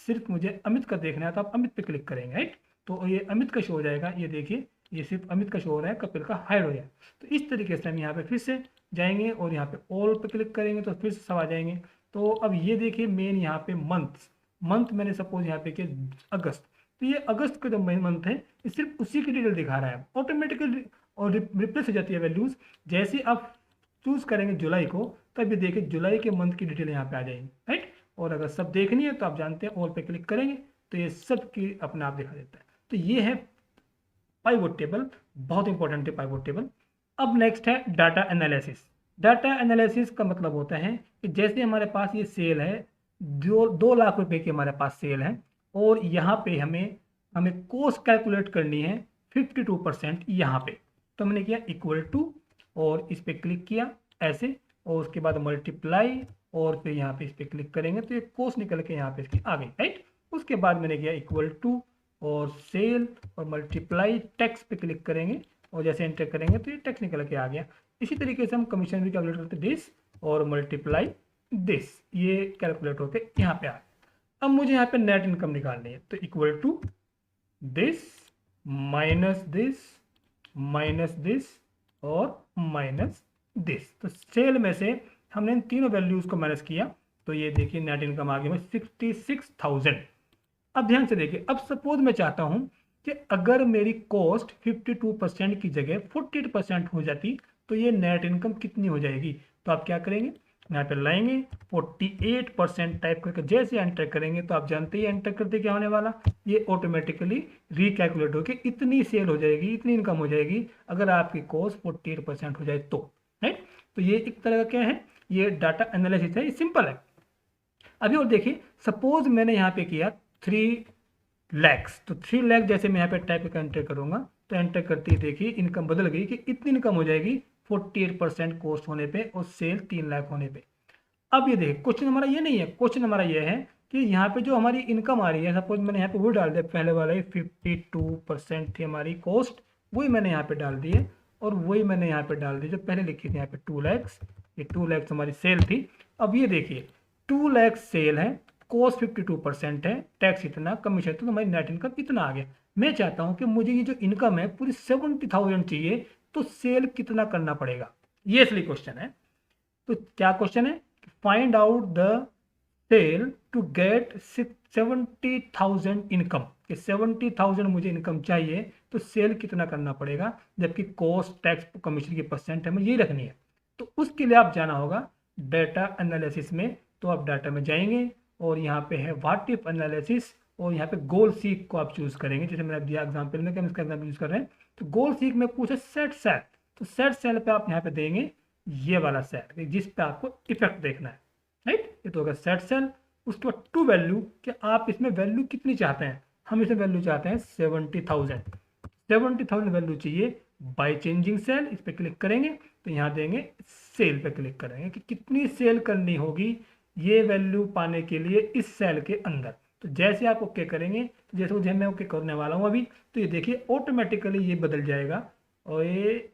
सिर्फ मुझे अमित का देखना है, तो आप अमित पे क्लिक करेंगे, राइट। तो ये अमित का शो हो जाएगा, ये देखिए ये सिर्फ अमित का शो हो रहा है, कपिल का हाइड हो जाए। तो इस तरीके से हम यहाँ पे फिर से जाएंगे और यहाँ पे ऑल पे क्लिक करेंगे तो फिर से सब आ जाएंगे। तो अब ये देखिए मेन यहाँ पे मंथ मैंने सपोज यहाँ पे किया अगस्त, तो ये अगस्त का जो मंथ है ये सिर्फ उसी की डिटेल दिखा रहा है ऑटोमेटिकली, और रिप्लेस हो जाती है वैल्यूज। जैसे आप चूज करेंगे जुलाई को, तब ये देखिए जुलाई के मंथ की डिटेल यहाँ पे आ जाएगी, राइट। और अगर सब देखनी है तो आप जानते हैं ऑल पे क्लिक करेंगे तो ये सब की अपने आप दिखा देता है। तो ये है पाइवोट टेबल, बहुत इंपॉर्टेंट है पाइवोट टेबल। अब नेक्स्ट है डाटा एनालिसिस। डाटा एनालिसिस का मतलब होता है कि जैसे हमारे पास ये सेल है, 2 लाख रुपए की हमारे पास सेल है, और यहाँ पे हमें कॉस्ट कैलकुलेट करनी है 52% यहाँ पे। तो हमने किया इक्वल टू और इस पर क्लिक किया ऐसे, और उसके बाद मल्टीप्लाई, और फिर यहाँ पे इस पर क्लिक करेंगे तो ये कॉस्ट निकल के यहाँ पे इसकी आ गई, राइट। उसके बाद मैंने किया इक्वल टू और सेल और मल्टीप्लाई, टैक्स पे क्लिक करेंगे और जैसे एंटर करेंगे तो ये टैक्स निकल के आ गया। इसी तरीके से हम कमीशन भी कैलकुलेट करते दिस और मल्टीप्लाई दिस, ये कैलकुलेट होके यहाँ पे आ गया। अब मुझे यहाँ पे नेट इनकम निकालनी है, तो equal to this minus this और माइनस दिस। तो सेल में से हमने इन तीनों वैल्यूज को माइनस किया, तो ये देखिए नेट इनकम आ गई 66,000। अब ध्यान से देखिए, अब सपोज मैं चाहता हूं कि अगर मेरी कॉस्ट 52% की जगह 48% हो जाती तो ये नेट इनकम कितनी हो जाएगी। तो आप क्या करेंगे, यहाँ पे लाएंगे 48% टाइप करके जैसे एंटर करेंगे तो आप जानते ही एंटर करते क्या होने वाला, ये ऑटोमेटिकली रिकैलकुलेट होकर इतनी सेल हो जाएगी, इतनी इनकम हो जाएगी अगर आपकी कॉस्ट 48% हो जाए तो, राइट। तो ये एक तरह का क्या है, ये डाटा एनालिसिस है, ये सिंपल है। अभी और देखिए, सपोज मैंने यहाँ पे किया 3 लाख, तो 3 लाख जैसे मैं यहाँ पे टाइप करके एंटर करूंगा तो एंटर करते ही देखिए इनकम बदल गई कि इतनी इनकम हो जाएगी 48% कॉस्ट होने पे और सेल 3 लाख होने पे। अब ये देखिए क्वेश्चन हमारा ये नहीं है, क्वेश्चन हमारा ये है कि यहाँ पे जो हमारी इनकम आ रही है, सपोज मैंने यहाँ पे वो डाल दिया पहले वाला ही 52% थी हमारी कॉस्ट, वही मैंने यहाँ पे डाल दी है, और वही मैंने यहाँ पे डाल दी जो पहले लिखी थी यहाँ पे 2 लाख, ये 2 लाख हमारी सेल थी। अब ये देखिए 2 लाख सेल है, कॉस्ट 52% है, टैक्स इतना, कमीशन तो हमारी नेट इनकम इतना आ गया। मैं चाहता हूं कि मुझे ये जो इनकम है पूरी 70,000 चाहिए, तो सेल कितना करना पड़ेगा, ये असली क्वेश्चन है। तो क्या क्वेश्चन है, find out the cell to get 70,000 income, कि 70,000 मुझे इनकम चाहिए तो सेल कितना करना पड़ेगा, जबकि कॉस्ट टैक्स कमीशन की परसेंट हमें ये रखनी है। तो उसके लिए आप जाना होगा डाटा एनालिसिस में, तो आप डाटा में जाएंगे और यहाँ पे है व्हाट इफ एनालिसिस, और यहाँ पे गोल सीक को आप चूज करेंगे, जैसे मैंने दिया एग्जांपल में कि हम इसका एग्जांपल यूज कर रहे हैं। तो गोल सीक में पूछे सेट सेल, तो सेट सेल पे आप यहाँ पे देंगे ये वाला सेल जिस पे आपको इफेक्ट देखना है, राइट। ये तो होगा सेट सेल। उसके बाद टू वैल्यू, कि आप इसमें वैल्यू कितनी चाहते हैं, हम इसमें वैल्यू चाहते हैं 70,000 वैल्यू चाहिए। बाय चेंजिंग सेल इस पर क्लिक करेंगे तो यहाँ देंगे सेल पे क्लिक करेंगे कि कितनी सेल करनी होगी ये वैल्यू पाने के लिए इस सेल के अंदर। तो जैसे आप ओके करेंगे, तो जैसे मैं ओके करने वाला हूँ अभी, तो ये देखिए ऑटोमेटिकली ये बदल जाएगा, और ये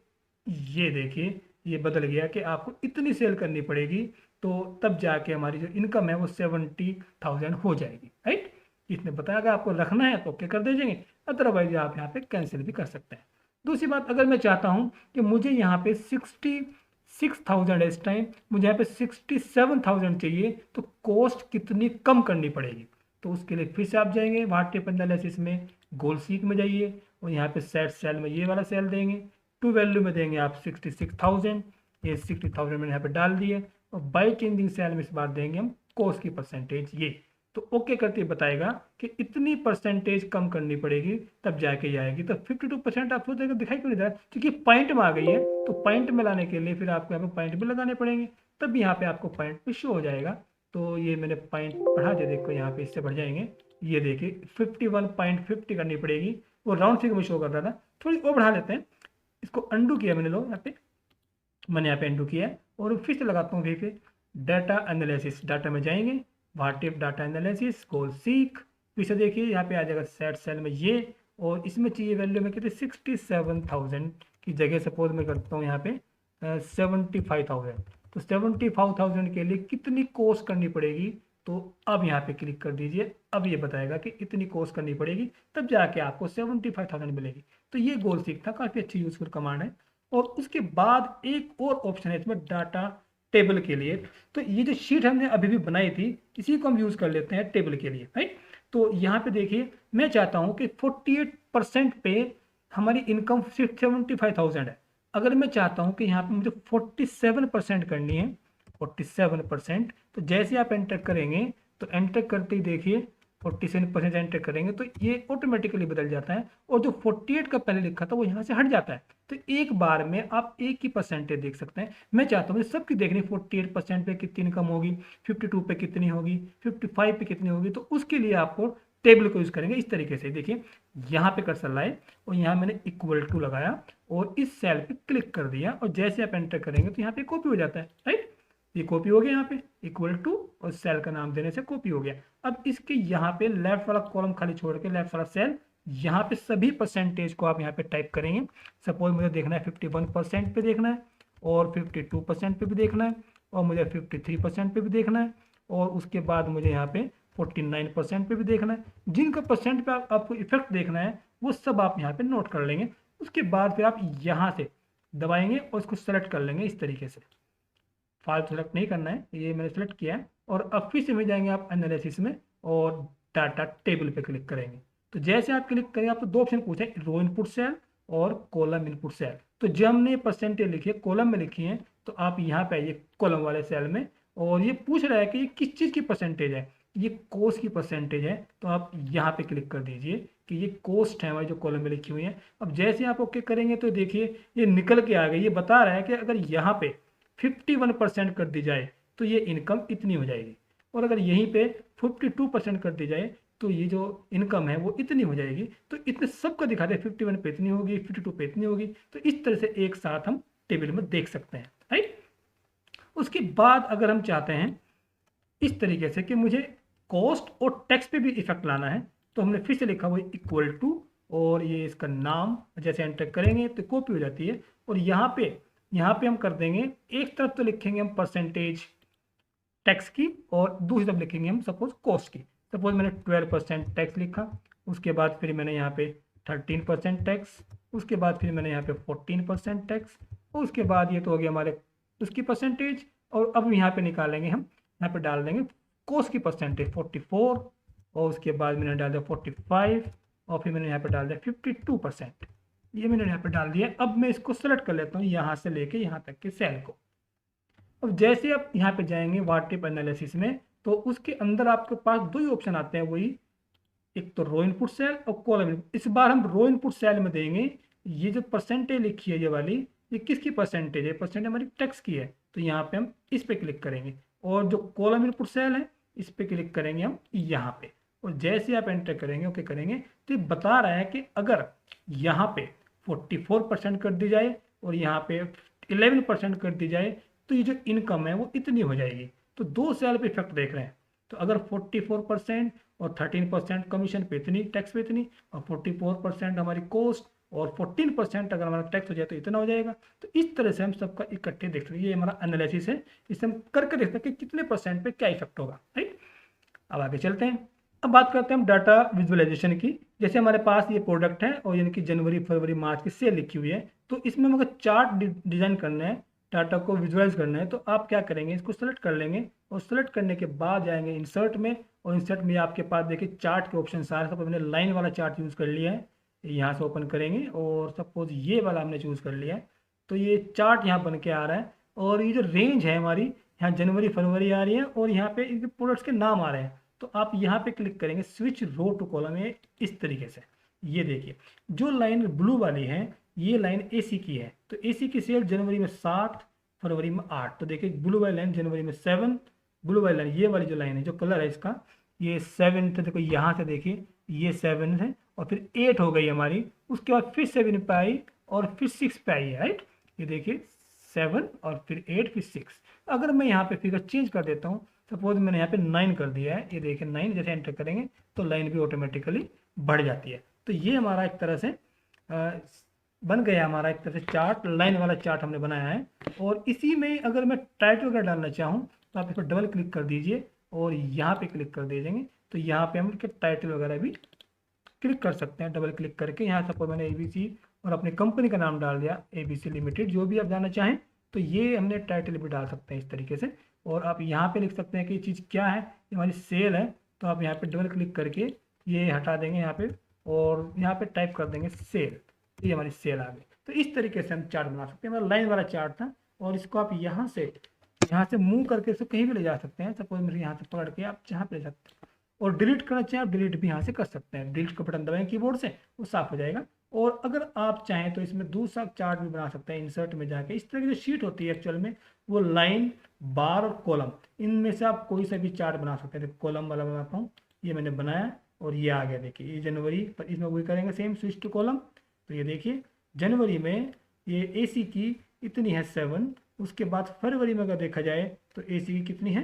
देखिए ये बदल गया कि आपको इतनी सेल करनी पड़ेगी, तो तब जाके हमारी जो इनकम है वो 70,000 हो जाएगी, राइट। इसने बताया अगर आपको रखना है तो ओके कर दीजिएंगे, अदरवाइज आप यहाँ पे कैंसिल भी कर सकते हैं। दूसरी बात, अगर मैं चाहता हूँ कि मुझे यहाँ पे 66,000 है, इस टाइम मुझे यहाँ पे 67,000 चाहिए, तो कॉस्ट कितनी कम करनी पड़ेगी। तो उसके लिए फिर से आप जाएंगे व्हाट इफ एनालिसिस में, गोल सीक में जाइए और यहाँ पे सेट सेल में ये वाला सेल देंगे, टू वैल्यू में देंगे आप 66,000, ये 60,000 मैंने यहाँ पे डाल दिए, और बाई चेंजिंग सेल में इस बार देंगे हम कॉस्ट की परसेंटेज, ये तो ओके करते ही बताएगा कि इतनी परसेंटेज कम करनी पड़ेगी तब जाके ये आएगी। तो 52% आप सोचेगा दिखाई क्यों नहीं दे रहा, क्योंकि पॉइंट में आ गई है। तो पॉइंट में लाने के लिए फिर आपको यहाँ पे पॉइंट भी लगाने पड़ेंगे, तब यहाँ पे आपको पॉइंट भी शो हो जाएगा। तो ये मैंने पॉइंट बढ़ा दिया, देखो यहाँ पे इससे बढ़ जाएंगे। ये देखिए 51.50 करनी पड़ेगी, वो राउंड फिगर में शो कर रहा था, थोड़ी और बढ़ा लेते हैं। इसको अंडू किया मैंने, लो यहाँ पे मैंने यहाँ पे अंडू किया है और फिर से लगाता हूँ फिर डाटा एनालिसिस। डाटा में जाएंगे, what if data analysis goal seek, फिर से देखिए यहाँ पे आ जाएगा सेट सेल में ये, और इसमें चाहिए वैल्यू में कितने 67,000 की जगह सपोज मैं करता हूँ यहाँ पे 75,000। तो 75,000 के लिए कितनी कॉस्ट करनी पड़ेगी, तो अब यहाँ पे क्लिक कर दीजिए। अब ये बताएगा कि इतनी कॉस्ट करनी पड़ेगी तब जाके आपको 75,000 मिलेगी। तो ये गोल सीख था, काफ़ी अच्छी यूजफुल कमांड है। और उसके बाद एक और ऑप्शन है इसमें डाटा टेबल के लिए। तो ये जो शीट हमने अभी भी बनाई थी इसी को हम यूज़ कर लेते हैं टेबल के लिए, राइट। तो यहाँ पे देखिए मैं चाहता हूँ कि 48% पे हमारी इनकम सिर्फ 75,000 है। अगर मैं चाहता हूँ कि यहाँ पे मुझे 47% करनी है, 47%, तो जैसे आप एंटर करेंगे तो एंटर करते ही देखिए 47% एंटर करेंगे तो ये ऑटोमेटिकली बदल जाता है, और जो 48 का पहले लिखा था वो यहाँ से हट जाता है। तो एक बार में आप एक ही परसेंटेज देख सकते हैं। मैं चाहता हूँ सबकी देखनी 48% पे कितनी इनकम होगी, 52 पे कितनी होगी, 55 पे कितनी होगी। तो उसके लिए आपको टेबल को यूज करेंगे इस तरीके से। देखिए यहाँ पे कर्सर लाए और यहाँ मैंने इक्वल टू लगाया और इस सेल पे क्लिक कर दिया, और जैसे आप एंटर करेंगे तो यहाँ पे कॉपी हो जाता है, राइट। ये कॉपी हो गया, यहाँ पे इक्वल टू और सेल का नाम देने से कॉपी हो गया। अब इसके यहाँ पे लेफ्ट वाला कॉलम खाली छोड़ के लेफ्ट वाला सेल, यहाँ पे सभी परसेंटेज को आप यहाँ पे टाइप करेंगे। सपोज मुझे देखना है 51% पे देखना है, और 52% पे भी देखना है, और मुझे 53% पे भी देखना है, और उसके बाद मुझे यहाँ पे 49% पे भी देखना है। जिनका परसेंट पे आपको इफेक्ट देखना है वो सब आप यहाँ पे नोट कर लेंगे। उसके बाद फिर आप यहाँ से दबाएंगे और इसको सेलेक्ट कर लेंगे इस तरीके से। फाइल सेलेक्ट नहीं करना है, ये मैंने सेलेक्ट किया है। और अब फिर से मिल जाएंगे आप एनालिसिस में और डाटा टेबल पे क्लिक करेंगे। तो जैसे आप क्लिक करेंगे आपको दो ऑप्शन पूछे, रो इनपुट सेल और कॉलम इनपुट सेल। तो जब हमने परसेंटेज लिखी है कॉलम में लिखी है, तो आप यहाँ पे आइए कॉलम वाले सेल में, और ये पूछ रहा है कि ये किस चीज़ की परसेंटेज है, ये कोस्ट की परसेंटेज है। तो आप यहाँ पे क्लिक कर दीजिए कि ये कोस्ट है हमारी जो कॉलम में लिखी हुई है। अब जैसे आप ओके करेंगे तो देखिए ये निकल के आ गई। ये बता रहा है कि अगर यहाँ पे 51% कर दी जाए तो ये इनकम इतनी हो जाएगी, और अगर यहीं पे 52% कर दी जाए तो ये जो इनकम है वो इतनी हो जाएगी। तो इतने सबको दिखाते हैं 51 पे इतनी होगी, 52 पे इतनी होगी। तो इस तरह से एक साथ हम टेबल में देख सकते हैं, राइट। उसके बाद अगर हम चाहते हैं इस तरीके से कि मुझे कॉस्ट और टैक्स पे भी इफेक्ट लाना है, तो हमने फिर से लिखा हुआ इक्वल टू और ये इसका नाम जैसे एंटर करेंगे तो कॉपी हो जाती है। और यहाँ पे हम कर देंगे, एक तरफ तो लिखेंगे हम परसेंटेज टैक्स की और दूसरी तरफ लिखेंगे हम सपोज कॉस्ट की। सपोज मैंने 12% टैक्स लिखा, उसके बाद फिर मैंने यहाँ पे 13% टैक्स, उसके बाद फिर मैंने यहाँ पे 14% टैक्स, और उसके बाद ये तो हो गया हमारे उसकी परसेंटेज। और अब यहाँ पे निकालेंगे हम, यहाँ पे डाल देंगे कॉस्ट की परसेंटेज 44, और उसके बाद मैंने डाल दिया 45, और फिर मैंने यहाँ पे डाल दिया 52%। ये मैंने यहाँ पे डाल दिया। अब मैं इसको सेलेक्ट कर लेता हूँ यहाँ से लेके यहाँ तक के सेल को। अब जैसे आप यहाँ पे जाएंगे व्हाट इफ एनालिसिस में, तो उसके अंदर आपके पास दो ही ऑप्शन आते हैं, वही एक तो रो इनपुट सेल और कॉलम इनपुट। इस बार हम रो इनपुट सेल में देंगे। ये जो परसेंटेज लिखी है ये वाली, ये किसकी परसेंटेज है, परसेंटेज हमारी टैक्स की है। तो यहाँ पे हम इस पे क्लिक करेंगे, और जो कॉलम इनपुट सेल है इस पे क्लिक करेंगे हम यहाँ पे। और जैसे आप एंटर करेंगे ओके करेंगे तो ये बता रहा है कि अगर यहाँ पे 44% कर दी जाए और यहाँ पे 11% कर दी जाए तो ये जो इनकम है वो इतनी हो जाएगी। तो दो सेल पे इफेक्ट देख रहे हैं। तो अगर 44% और 13% कमीशन पे इतनी, टैक्स पे इतनी, और 44% हमारी कॉस्ट और 14% अगर हमारा टैक्स हो जाए तो इतना हो जाएगा। तो इस तरह से हम सबका इकट्ठे देख सकते हैं। ये हमारा एनालिसिस है, इससे हम करके देख सकते हैं कि कितने परसेंट पे क्या इफेक्ट होगा, राइट। अब आगे चलते हैं। अब बात करते हैं हम डाटा विजुअलाइजेशन की। जैसे हमारे पास ये प्रोडक्ट है और यानी कि जनवरी फरवरी मार्च की सेल लिखी हुई है, तो इसमें हम अगर चार्ट डिजाइन करना है, डाटा को विजुअलाइज करना है, तो आप क्या करेंगे, इसको सेलेक्ट कर लेंगे और सेलेक्ट करने के बाद जाएंगे इंसर्ट में, और इंसर्ट में आपके पास देखिए चार्ट के ऑप्शन सारे। सपोज मैंने लाइन वाला चार्ट यूज़ कर लिया है, यहाँ से ओपन करेंगे और सपोज ये वाला हमने चूज़ कर लिया है। तो ये चार्ट यहाँ बन के आ रहा है, और ये जो रेंज है हमारी यहाँ जनवरी फरवरी आ रही है, और यहाँ पे इनके प्रोडक्ट्स के नाम आ रहे हैं। तो आप यहाँ पे क्लिक करेंगे स्विच रो टू कॉलम में इस तरीके से। ये देखिए जो लाइन ब्लू वाली है ये लाइन एसी की है, तो एसी की सेल जनवरी में 7, फरवरी में 8। तो देखिए ब्लू वाली लाइन जनवरी में 7, ब्लू वाली लाइन ये वाली जो लाइन है जो कलर है इसका ये 7 थे। देखो यहाँ से देखिए ये 7 है और फिर 8 हो गई हमारी, उसके बाद फिर 7 पे आई और फिर 6 पे आई है, राइट। ये देखिए 7 और फिर 8 फिर 6। अगर मैं यहाँ पे फिगर चेंज कर देता हूँ, सपोज मैंने यहाँ पे 9 कर दिया है, ये देखिए 9 जैसे एंटर करेंगे तो लाइन भी ऑटोमेटिकली बढ़ जाती है। तो ये हमारा एक तरह से बन गया हमारा एक तरह से चार्ट, लाइन वाला चार्ट हमने बनाया है। और इसी में अगर मैं टाइटल वगैरह डालना चाहूँ तो आप इस पर डबल क्लिक कर दीजिए और यहाँ पे क्लिक कर दीजिएंगे तो यहाँ पे हम टाइटल वगैरह भी क्लिक कर सकते हैं डबल क्लिक करके। यहाँ सपोज मैंने ABC और अपनी कंपनी का नाम डाल दिया ABC लिमिटेड, जो भी आप जानना चाहें तो ये हमने टाइटल भी डाल सकते हैं इस तरीके से। और आप यहाँ पे लिख सकते हैं कि ये चीज़ क्या है, ये हमारी सेल है, तो आप यहाँ पे डबल क्लिक करके ये हटा देंगे यहाँ पे और यहाँ पे टाइप कर देंगे सेल, ये हमारी सेल आ गई। तो इस तरीके से हम चार्ट बना सकते हैं। हमारा लाइन वाला चार्ट था और इसको आप यहाँ से मूव करके इसको कहीं भी ले जा सकते हैं। सपोज मेरे यहाँ से पकड़ के आप जहाँ पे ले सकते हैं और डिलीट करना चाहें आप डिलीट भी यहाँ से कर सकते हैं। डिलीट का बटन दबाएं कीबोर्ड से, वो साफ हो जाएगा। और अगर आप चाहें तो इसमें दूसरा चार्ट भी बना सकते हैं इंसर्ट में जाके। इस तरह की जो शीट होती है एक्चुअल में वो लाइन, बार और कॉलम, इनमें से आप कोई सा भी चार्ट बना सकते हैं। कॉलम वाला बनाता हूँ, ये मैंने बनाया और ये आ गया। देखिए ये जनवरी पर इसमें वही करेंगे सेम स्विच टू कॉलम। तो ये देखिए जनवरी में ये AC की इतनी है 7, उसके बाद फरवरी में अगर देखा जाए तो AC की कितनी है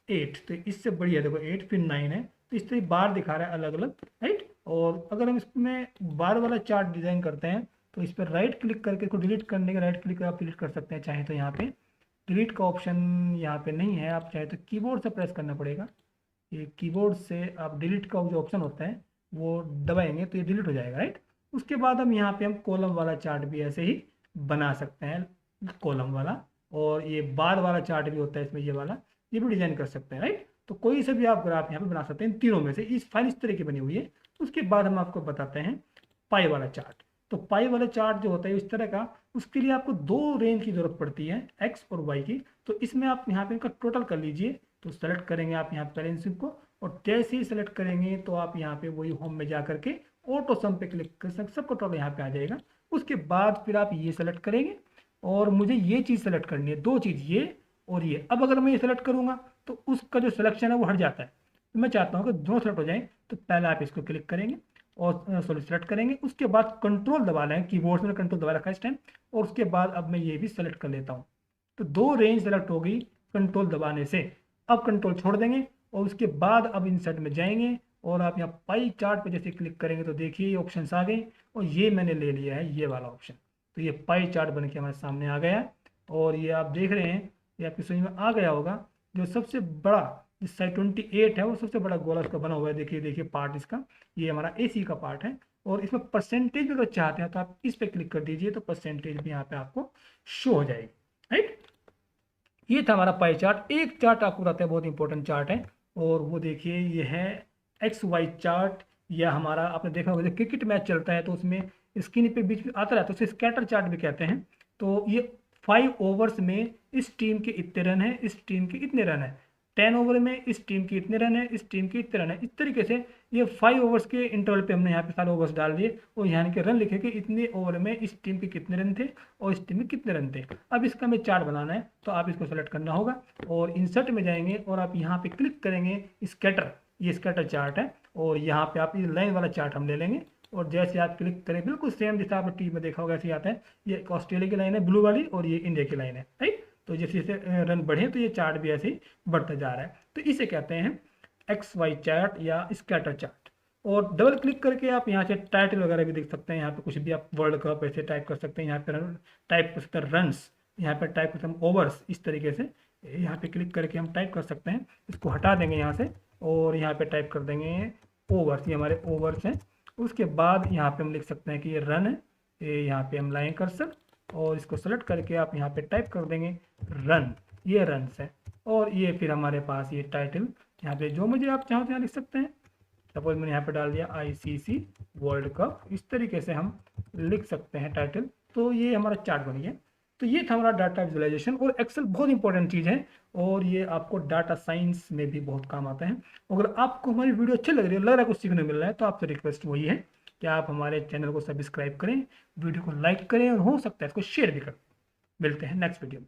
8, तो इससे बढ़िया देखो 8 फिर 9 है। तो इस तरह बार दिखा रहा है अलग अलग, राइट। और अगर हम इसमें बार वाला चार्ट डिजाइन करते हैं तो इस पर राइट क्लिक करके इसको डिलीट करने का राइट क्लिक आप डिलीट कर सकते हैं चाहे तो। यहाँ पे डिलीट का ऑप्शन यहाँ पे नहीं है, आप चाहे तो कीबोर्ड से प्रेस करना पड़ेगा। ये कीबोर्ड से आप डिलीट का जो ऑप्शन होता है वो दबाएंगे तो ये डिलीट हो जाएगा, राइट। उसके बाद हम यहाँ पे कॉलम वाला चार्ट भी ऐसे ही बना सकते हैं, कॉलम वाला। और ये बार वाला चार्ट भी होता है इसमें, ये वाला ये भी डिजाइन कर सकते हैं, राइट। तो कोई से भी आप ग्राफ यहाँ पे बना सकते हैं इन तीनों में से। इस फाइल इस तरह की बनी हुई है। उसके बाद हम आपको बताते हैं पाई वाला चार्ट। तो पाई वाला चार्ट जो होता है इस तरह का, उसके लिए आपको 2 रेंज की जरूरत पड़ती है, X और Y की। तो इसमें आप यहाँ पे इनका टोटल कर लीजिए। तो सेलेक्ट करेंगे आप यहाँ पे बैलेंस शीट को और जैसे ही सेलेक्ट करेंगे तो आप यहाँ पे वही होम में जा करके ऑटो सम पे क्लिक कर सकते, सबको टोटल यहाँ पे आ जाएगा। उसके बाद फिर आप ये सेलेक्ट करेंगे और मुझे ये चीज़ सेलेक्ट करनी है, 2 चीज़ ये और ये। अब अगर मैं ये सेलेक्ट करूँगा तो उसका जो सिलेक्शन है वो हट जाता है। तो मैं चाहता हूँ कि दोनों सेलेक्ट हो जाएं। तो पहले आप इसको क्लिक करेंगे और सॉरी सेलेक्ट करेंगे, उसके बाद कंट्रोल दबा लें, कीबोर्ड में कंट्रोल दबा रखा है इस टाइम। और उसके बाद अब मैं ये भी सेलेक्ट कर लेता हूँ। तो 2 रेंज सेलेक्ट हो गई कंट्रोल दबाने से। अब कंट्रोल छोड़ देंगे और उसके बाद अब इंसर्ट में जाएंगे और आप यहाँ पाई चार्ट पे जैसे क्लिक करेंगे तो देखिए ये ऑप्शन आ गए और ये मैंने ले लिया है ये वाला ऑप्शन। तो ये पाई चार्ट बन के हमारे सामने आ गया और ये आप देख रहे हैं, ये आपकी समझ में आ गया होगा। जो सबसे बड़ा जिस साइड 28 है वो सबसे बड़ा गोला उसका बना हुआ है। देखिए पार्ट इसका, ये हमारा AC का पार्ट है। और इसमें परसेंटेज अगर चाहते हैं तो आप इस पे क्लिक कर दीजिए तो परसेंटेज भी यहाँ पे आपको शो हो जाएगी, राइट। ये था हमारा पाई चार्ट। एक चार्ट आपको बताते हैं बहुत इंपॉर्टेंट चार्ट है और वो देखिए ये है XY चार्ट। या हमारा आपने देखा होगा जब क्रिकेट मैच चलता है तो उसमें स्क्रीन पे बीच में आता रहता है, उसे स्कैटर चार्ट भी कहते हैं। तो ये 5 ओवर्स में इस टीम के इतने रन है, इस टीम के इतने रन है, 10 ओवर में इस टीम के इतने रन है, इस टीम के इतने रन है। इस तरीके से ये 5 ओवर्स के इंटरवल पे हमने यहाँ पे सारे ओवर्स डाल दिए और यहाँ के रन लिखे कि इतने ओवर में इस टीम के कितने रन थे और इस टीम में कितने रन थे। अब इसका हमें चार्ट बनाना है तो आप इसको सेलेक्ट करना होगा और इंसर्ट में जाएंगे और आप यहाँ पे क्लिक करेंगे स्कैटर, ये स्कैटर चार्ट है। और यहाँ पे आप ये लाइन वाला चार्ट हम ले लेंगे और जैसे आप क्लिक करें बिल्कुल सेम जैसे आपने टीवी में देखा होगा ऐसे ही आता है। ये ऑस्ट्रेलिया की लाइन है ब्लू वाली और ये इंडिया की लाइन है, राइट। तो जैसे जैसे रन बढ़े तो ये चार्ट भी ऐसे ही बढ़ता जा रहा है। तो इसे कहते हैं XY चार्ट या स्कैटर चार्ट। और डबल क्लिक करके आप यहाँ से टाइटल वगैरह भी देख सकते हैं। यहाँ पे कुछ भी आप वर्ल्ड कप ऐसे टाइप कर सकते हैं, यहाँ पे टाइप कर सकते हैं रन्स, यहाँ पे टाइप कर सकते हैं ओवर्स। इस तरीके से यहाँ पे क्लिक करके हम टाइप कर सकते हैं। इसको हटा देंगे यहाँ से और यहाँ पे टाइप कर देंगे ओवर्स, ये हमारे ओवर्स हैं। उसके बाद यहाँ पे हम लिख सकते हैं कि ये रन है, ये यहाँ पे हम लाएँ कर्सर और इसको सेलेक्ट करके आप यहाँ पे टाइप कर देंगे रन, ये रन्स है। और ये फिर हमारे पास ये टाइटल यहाँ पे जो मुझे आप चाहो तो यहाँ लिख सकते हैं। सपोज मैंने यहाँ पे डाल दिया ICC वर्ल्ड कप, इस तरीके से हम लिख सकते हैं टाइटल। तो ये हमारा चार्ट बन गया। तो ये था हमारा डाटा विजुअलाइजेशन। और एक्सेल बहुत इंपॉर्टेंट चीज़ है और ये आपको डाटा साइंस में भी बहुत काम आता है। अगर आपको हमारी वीडियो अच्छी लग रही है, लग रहा है कुछ सीखने मिल रहा है, तो आपसे रिक्वेस्ट वही है कि आप हमारे चैनल को सब्सक्राइब करें, वीडियो को लाइक करें और हो सकता है इसको शेयर भी करें। मिलते हैं नेक्स्ट वीडियो में।